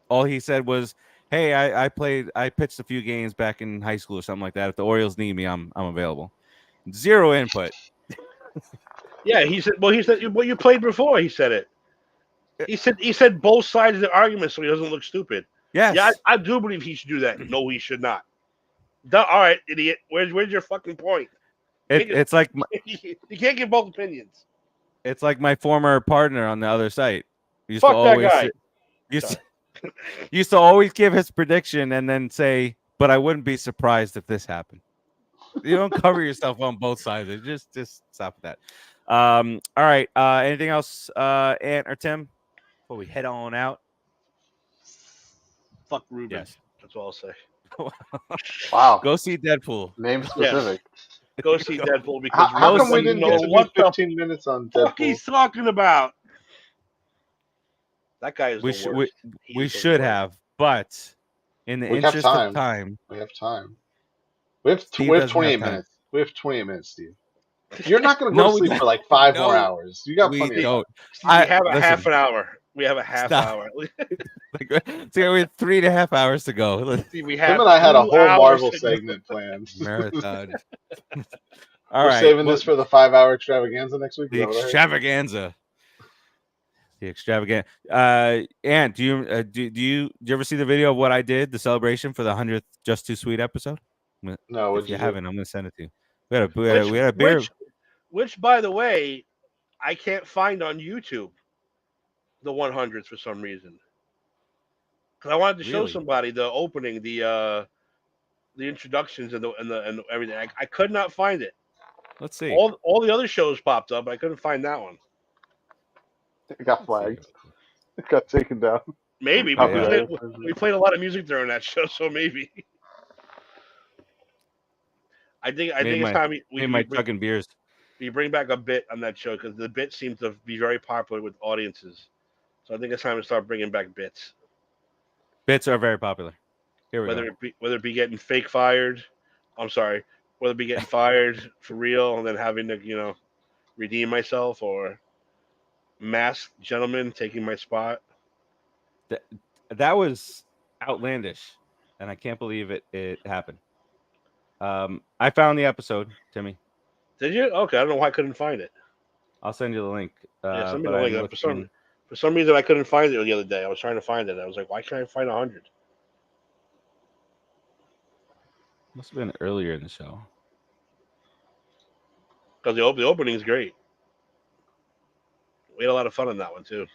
All he said was, "Hey, I pitched a few games back in high school or something like that. If the Orioles need me, I'm available." Zero input. Yeah, he said. Well, you played before. He said it. He said both sides of the argument so he doesn't look stupid. Yes. Yeah, I do believe he should do that. No, he should not. All right, idiot. Where's your fucking point? It's like you can't give both opinions. It's like my former partner on the other site. Fuck that guy. Used to always give his prediction and then say, "But I wouldn't be surprised if this happened." You don't cover yourself on both sides. Just stop that. All right. Anything else, Ant or Tim, before we head on out? Fuck Ruben. Yes. That's all I'll say. Wow. Go see Deadpool. Name specific. Go see Deadpool because How come we didn't know get to what do the 15 minutes on fuck Deadpool? he's talking about. That guy is We the should worst. we should have, but in the We have interest time. of time, We have time. We have Steve 28 doesn't have minutes. We have 28 minutes, Steve. You're not going to No, go to we sleep don't. for like 5 more No, hours. You got we plenty of time. don't. We have a listen. half an hour. We have a half Stop. hour. So we have 3.5 hours to go. See, we have Him and I had a 2 whole hours Marvel to- segment planned. Marathon. All We're right, saving well, this for the 5-hour extravaganza next week. Is the that what I heard? extravaganza. The extravaganza. Ant, do you ever see the video of what I did, the celebration for the 100th Just Too Sweet episode? No, If what'd you you do? haven't, I'm gonna send it to you. We had a beer. Which, by the way, I can't find on YouTube. The 100s for some reason. Because I wanted to show Really? somebody the opening, the introductions and everything. I could not find it. Let's see. All the other shows popped up. I couldn't find that one. It got flagged. It got taken down. Maybe Oh, but yeah. we played a lot of music during that show, so maybe. I think it's time my chugging beers. we bring back a bit on that show because the bit seems to be very popular with audiences. So I think it's time to start bringing back bits. Bits are very popular. Here we go. Whether it be getting fake fired, whether it be getting fired for real and then having to redeem myself, or masked gentleman taking my spot. That was outlandish, and I can't believe it happened. I found the episode, Timmy. Did you? Okay, I don't know why I couldn't find it. I'll send you the link. Send me but the I'm link. looking- For some reason, I couldn't find it the other day. I was trying to find it. I was like, why can't I find 100? Must have been earlier in the show. Because the opening is great. We had a lot of fun on that one too.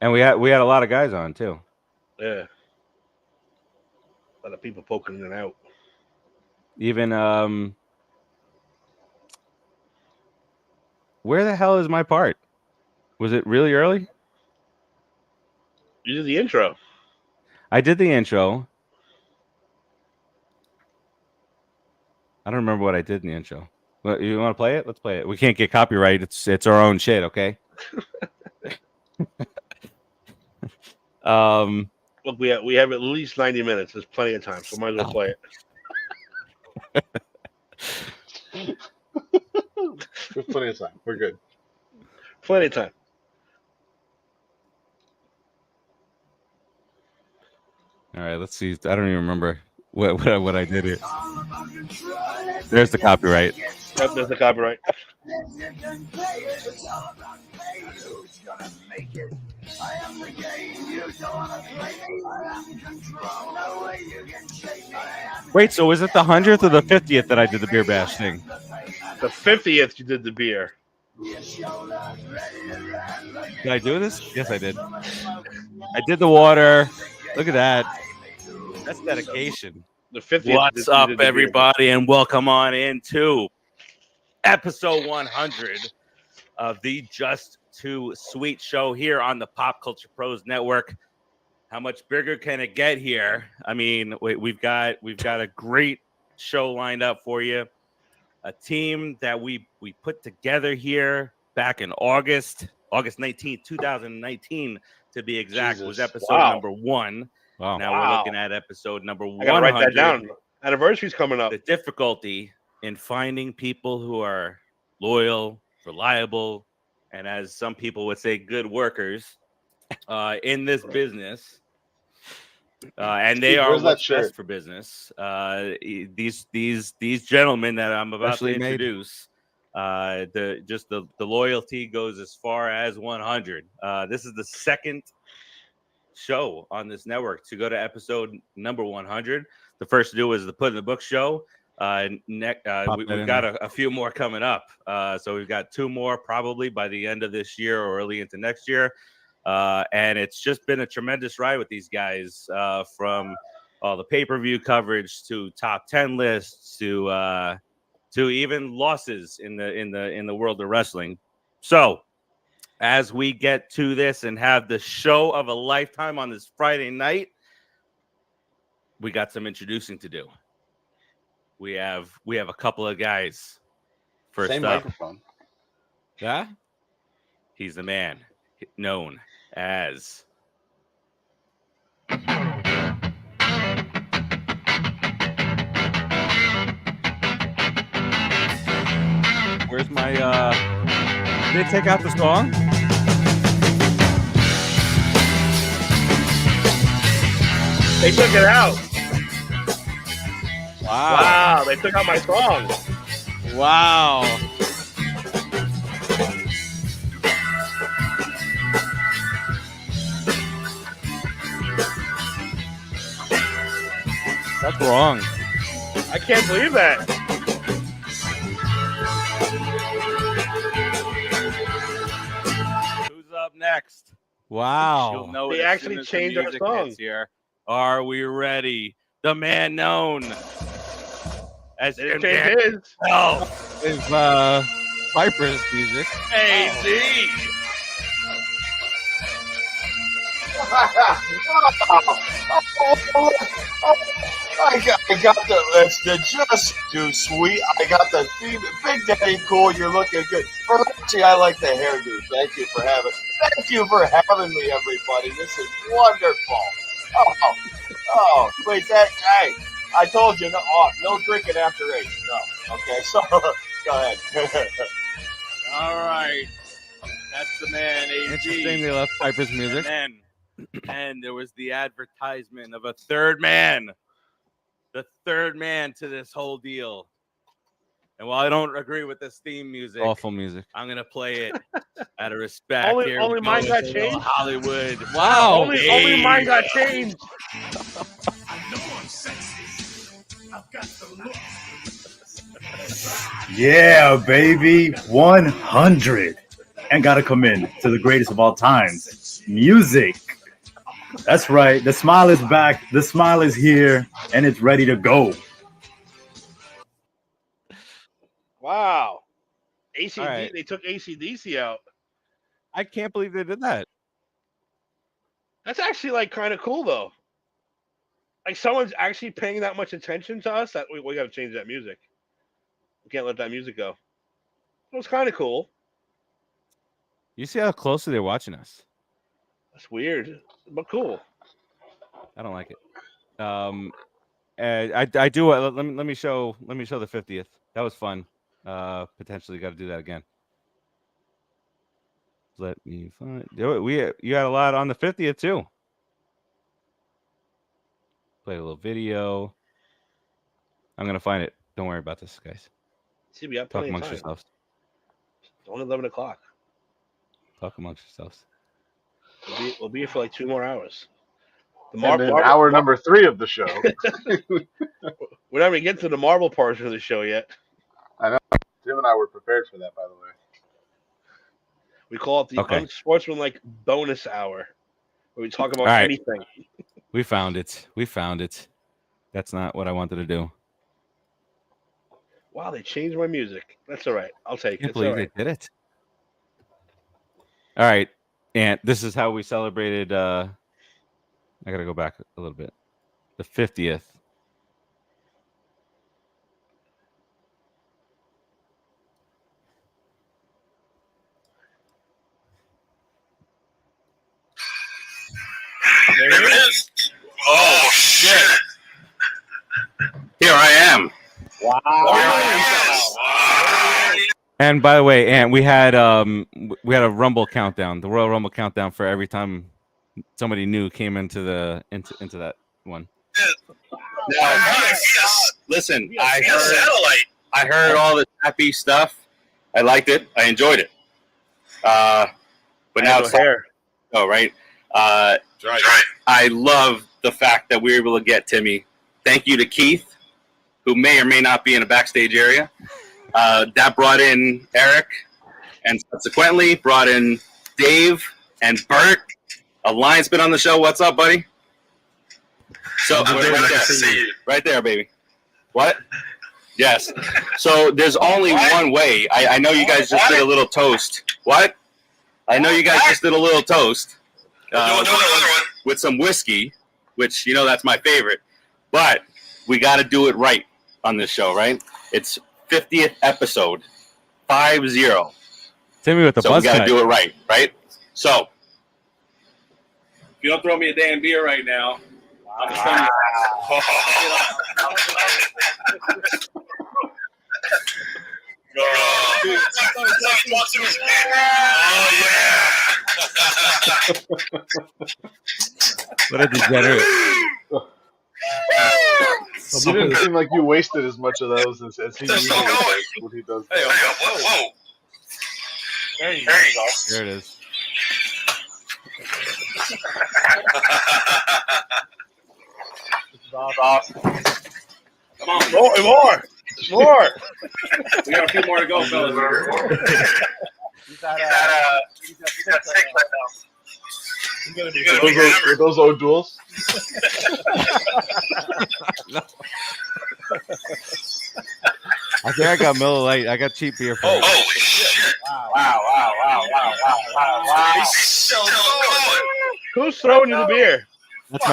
And we had a lot of guys on too. Yeah. A lot of people poking in and out. Even where the hell is my part? Was it really early? You did the intro. I did the intro. I don't remember what I did in the intro. You want to play it? Let's play it. We can't get copyright. It's our own shit, okay? Look, we have at least 90 minutes. There's plenty of time, so might as well play it. There's plenty of time. We're good. Plenty of time. All right, let's see. I don't even remember what I did here. There's the copyright. Yep, there's the copyright. Wait, so was it the 100th or the 50th that I did the beer bash thing? The 50th you did the beer. Did I do this? Yes, I did. I did the water. Look at that. That's dedication. The 50th. What's up, everybody, and welcome on into episode 100 of the Just Too Sweet show here on the Pop Culture Pros Network. How much bigger can it get here? I mean, we've got a great show lined up for you. A team that we put together here back in August 19th, 2019, to be exact, was episode number 1. Wow. Now we're looking at episode number 100. I gotta write that down. Anniversary's coming up. The difficulty in finding people who are loyal, reliable, and as some people would say, good workers in this business. And they are what's best for business. These gentlemen that I'm about to introduce, the loyalty goes as far as 100. This is the second show on this network to go to episode number 100. The first to do was the Put in the Book show. We've got a few more coming up. So we've got 2 more probably by the end of this year or early into next year. And it's just been a tremendous ride with these guys, from all the pay-per-view coverage to top 10 lists to even losses in the world of wrestling. So as we get to this and have the show of a lifetime on this Friday night, we got some introducing to do. We have a couple of guys. First Same up, microphone. Yeah, he's the man known as where's my did they take out the song? They took it out. Wow, they took out my song. Wow. That's wrong. I can't believe that. Who's up next? Wow. You'll know they actually changed our song. Here. Are we ready? The man known as his is Piper's music. AZ. I got the Just Too Sweet. I got the theme. Big Daddy Cool. You're looking good. Farace, I like the hairdo. Thank you for having me, everybody. This is wonderful. Oh, wait, hey, I told you, no drinking after 8. No, okay, so go ahead. All right, that's the man, AZ. Interesting they left Piper's music. And there was the advertisement of a third man, the third man to this whole deal. And while I don't agree with this theme music, awful music, I'm gonna play it out of respect. Only mine got changed. Hollywood. Wow. Only mine got changed. Yeah, baby, 100, and gotta come in to the greatest of all times, music. That's right. The smile is back. The smile is here, and it's ready to go. Wow. ACD, right. They took ACDC out. I can't believe they did that. That's actually like kind of cool though. Like someone's actually paying that much attention to us that we got to change that music. We can't let that music go. It was kind of cool. You see how closely they're watching us. That's weird, but cool. I don't like it. I do. Let me show the 50th. That was fun. Potentially got to do that again. Let me find. You had a lot on the 50th too. Played a little video. I'm gonna find it. Don't worry about this, guys. See, we have Talk plenty of amongst time. yourselves. It's only 11 o'clock. Talk amongst yourselves. We'll be here for like 2 more hours. And then hour number 3 of the show. We're not even getting to the Marvel portion of the show yet. I know. Tim and I were prepared for that, by the way. We call it the Unsportsmanlike bonus hour, where we talk about anything. We found it. That's not what I wanted to do. Wow, they changed my music. That's all right. I'll take it. I can't believe they did it. All right. And this is how we celebrated. I got to go back a little bit. The 50th. There it is. Oh, shit. Here I am. Wow. And by the way, and we had a Rumble countdown, the Royal Rumble countdown for every time somebody new came into that one. Listen, I heard all the happy stuff. I liked it. I enjoyed it. But now it's hair. Oh, right. I love the fact that we were able to get Timmy. Thank you to Keith, who may or may not be in a backstage area. That brought in Eric, and subsequently brought in Dave and Bert. A line's been on the show. What's up, buddy? So right there, baby. What? Yes. So there's only one way. I know you guys just did a little toast. What? I know you guys just did a little toast with some whiskey, which, you know, that's my favorite. But we got to do it right on this show, right? It's 50th episode, 5-0. Timmy with the buzz So we got to cut. do it right? So if you don't throw me a damn beer right now, I'm just telling What a degenerate. You didn't seem like you wasted as much of those as he usually does when he does that. Whoa. There you go. There it is. Awesome. Come on, More. we got a few more to go, fellas. He's at 6 right now. Were those old duels? I think I got Miller Lite. I got cheap beer for you. Holy shit. Wow. He's still going. Who's throwing you the beer? That's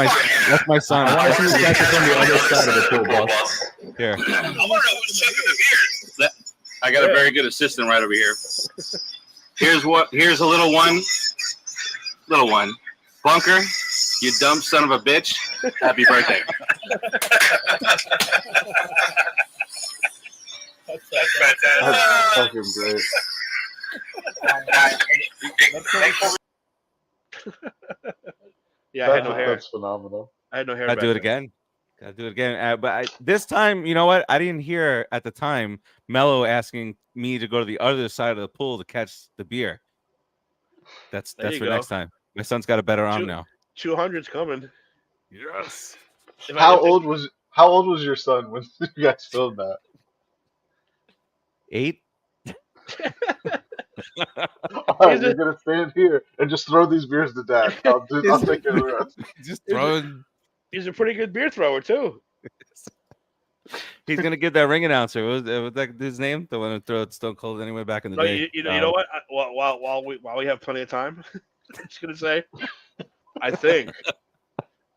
my son. I want to see you guys from the other side of the pool, boss. Here. I want to know who's checking the beers. I got a very good assistant right over here. Here's a little one. Bunker, you dumb son of a bitch. Happy birthday. That's fantastic. That's fucking great. Yeah, I had no hair. That's phenomenal. I had no hair. Gotta back do it then. again. This time, you know what? I didn't hear at the time Melo asking me to go to the other side of the pool to catch the beer. That's There for you go. next time. My son's got a better arm now. 200's coming. Yes. How old was your son when you guys filmed that? 8. All right, you're gonna stand here and just throw these beers to Dad. I'll take care of the rest. Just throwing. He's a pretty good beer thrower too. He's gonna get that ring announcer. What was that his name? The one who threw Stone Cold anyway back in the No, day. you know what? While we have plenty of time, I'm just gonna say, I think,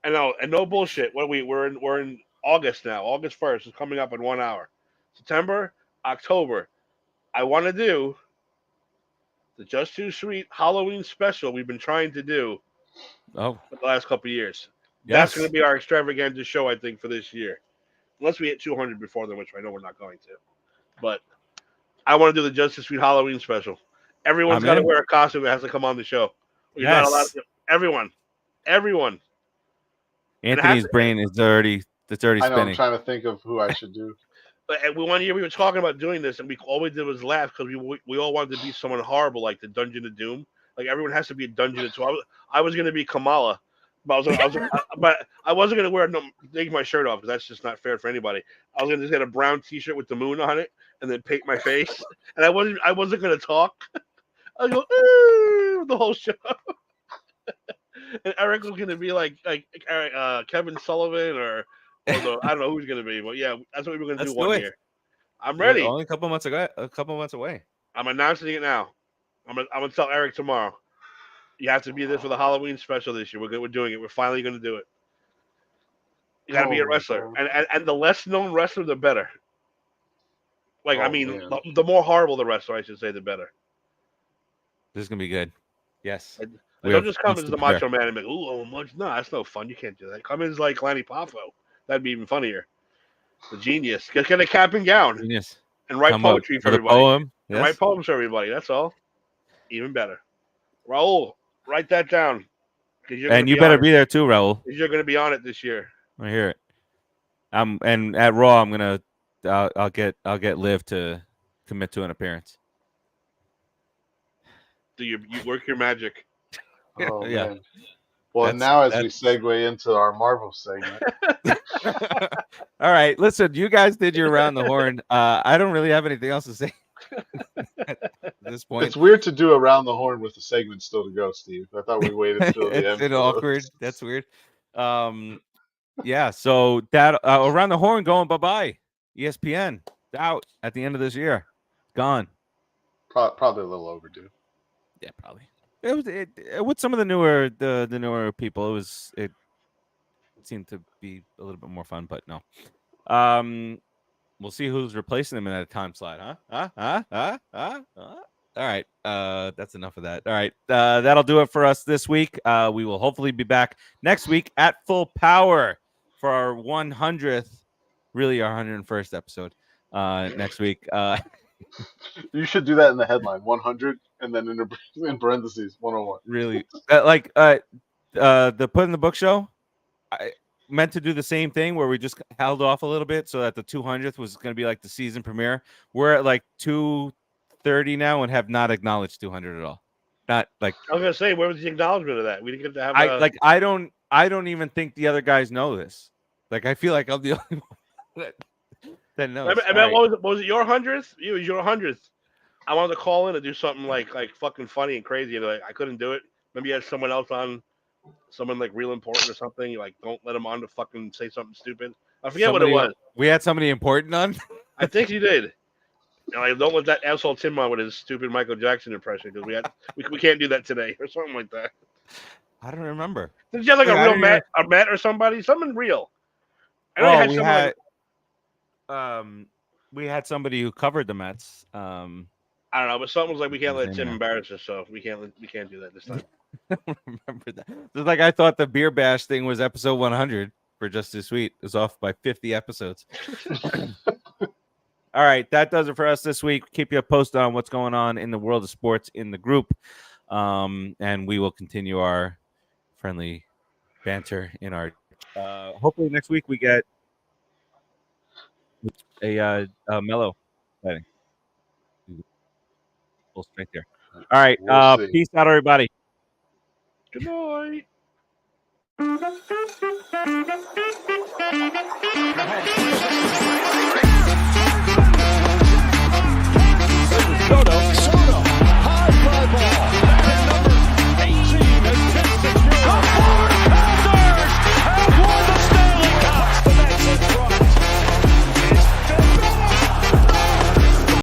and no bullshit. We're in August now. August 1st is coming up in 1 hour. September, October. I want to do the Just Too Sweet Halloween special we've been trying to do Oh, for the last couple of years. yes. That's going to be our extravaganza show, I think, for this year. Unless we hit 200 before then, which I know we're not going to. But I want to do the Justice Sweet Halloween special. Everyone's got to wear a costume that has to come on the show. You're not allowed to, everyone. Anthony's brain is already spinning. I'm trying to think of who I should do. One year we were talking about doing this, and all we did was laugh because we all wanted to be someone horrible, like the Dungeon of Doom. Like everyone has to be a Dungeon. So I was going to be Kamala, but I wasn't going to take my shirt off because that's just not fair for anybody. I was going to just get a brown T-shirt with the moon on it and then paint my face, and I wasn't going to talk. I go the whole show. And Eric was going to be like Kevin Sullivan or I don't know who's going to be, but yeah, that's what we were going to do one year. I'm ready. We're only a couple months away. I'm announcing it now. I'm gonna tell Eric tomorrow. You have to be there for the Halloween special this year. We're doing it. We're finally going to do it. You got to be a wrestler, and the less known wrestler, the better. Like the more horrible the wrestler, I should say, the better. This is gonna be good. Yes. Don't just come as the Macho Man and be like, "Ooh, no, that's no fun. You can't do that." Come in as like Lanny Poffo. That'd be even funnier. The genius. Get a cap and gown. Genius. And write poetry for everybody. Poem. Yes. And write poems for everybody. That's all. Even better. Raul, write that down. And you better be there too, Raul. You're going to be on it this year. I hear it. And at Raw, I'm gonna. I'll get Liv to commit to an appearance. Do you work your magic? Oh yeah. Man. Well, now as we segue into our Marvel segment. All right, listen, you guys did your around the horn. I don't really have anything else to say at this point. It's weird to do around the horn with the segment still to go, Steve. I thought we waited until the end. It's been awkward. That's weird. Yeah. So that around the horn going bye-bye. ESPN out at the end of this year. Gone. Probably a little overdue. Yeah, probably. It was with some of the newer people. It seemed to be a little bit more fun, but no. We'll see who's replacing them in that time slot, huh? All right. That's enough of that. All right. That'll do it for us this week. We will hopefully be back next week at full power for our 100th, really our 101st episode next week. You should do that in the headline, 100, and then in parentheses, 101. Really? The Put in the Book show, I meant to do the same thing where we just held off a little bit so that the 200th was going to be like the season premiere. We're at like 230 now and have not acknowledged 200 at all. Not like I was going to say, where was the acknowledgement of that? We didn't get to have I don't even think the other guys know this. Like, I feel like I'm the only one that knows. What was it your 100th? It was your 100th. I wanted to call in and do something like fucking funny and crazy, and I couldn't do it. Maybe you had someone else on, someone like real important or something. You like don't let them on to fucking say something stupid. I forget what it was. We had somebody important on. I think you did. Don't let that asshole Tim on with his stupid Michael Jackson impression because we can't do that today or something like that. I don't remember. Did you have like a real Matt or somebody? Someone real. We had somebody who covered the Mets. I don't know, but something was like we can't let Tim embarrass us, so we can't do that this time. I don't remember that. It's like I thought the beer bash thing was episode 100 for Just Too Sweet. It was off by 50 episodes. All right, that does it for us this week. Keep you posted on what's going on in the world of sports in the group, and we will continue our friendly banter in our. Hopefully next week we get a Melo sighting. Full strength there. All right. We'll peace out, everybody. Good night.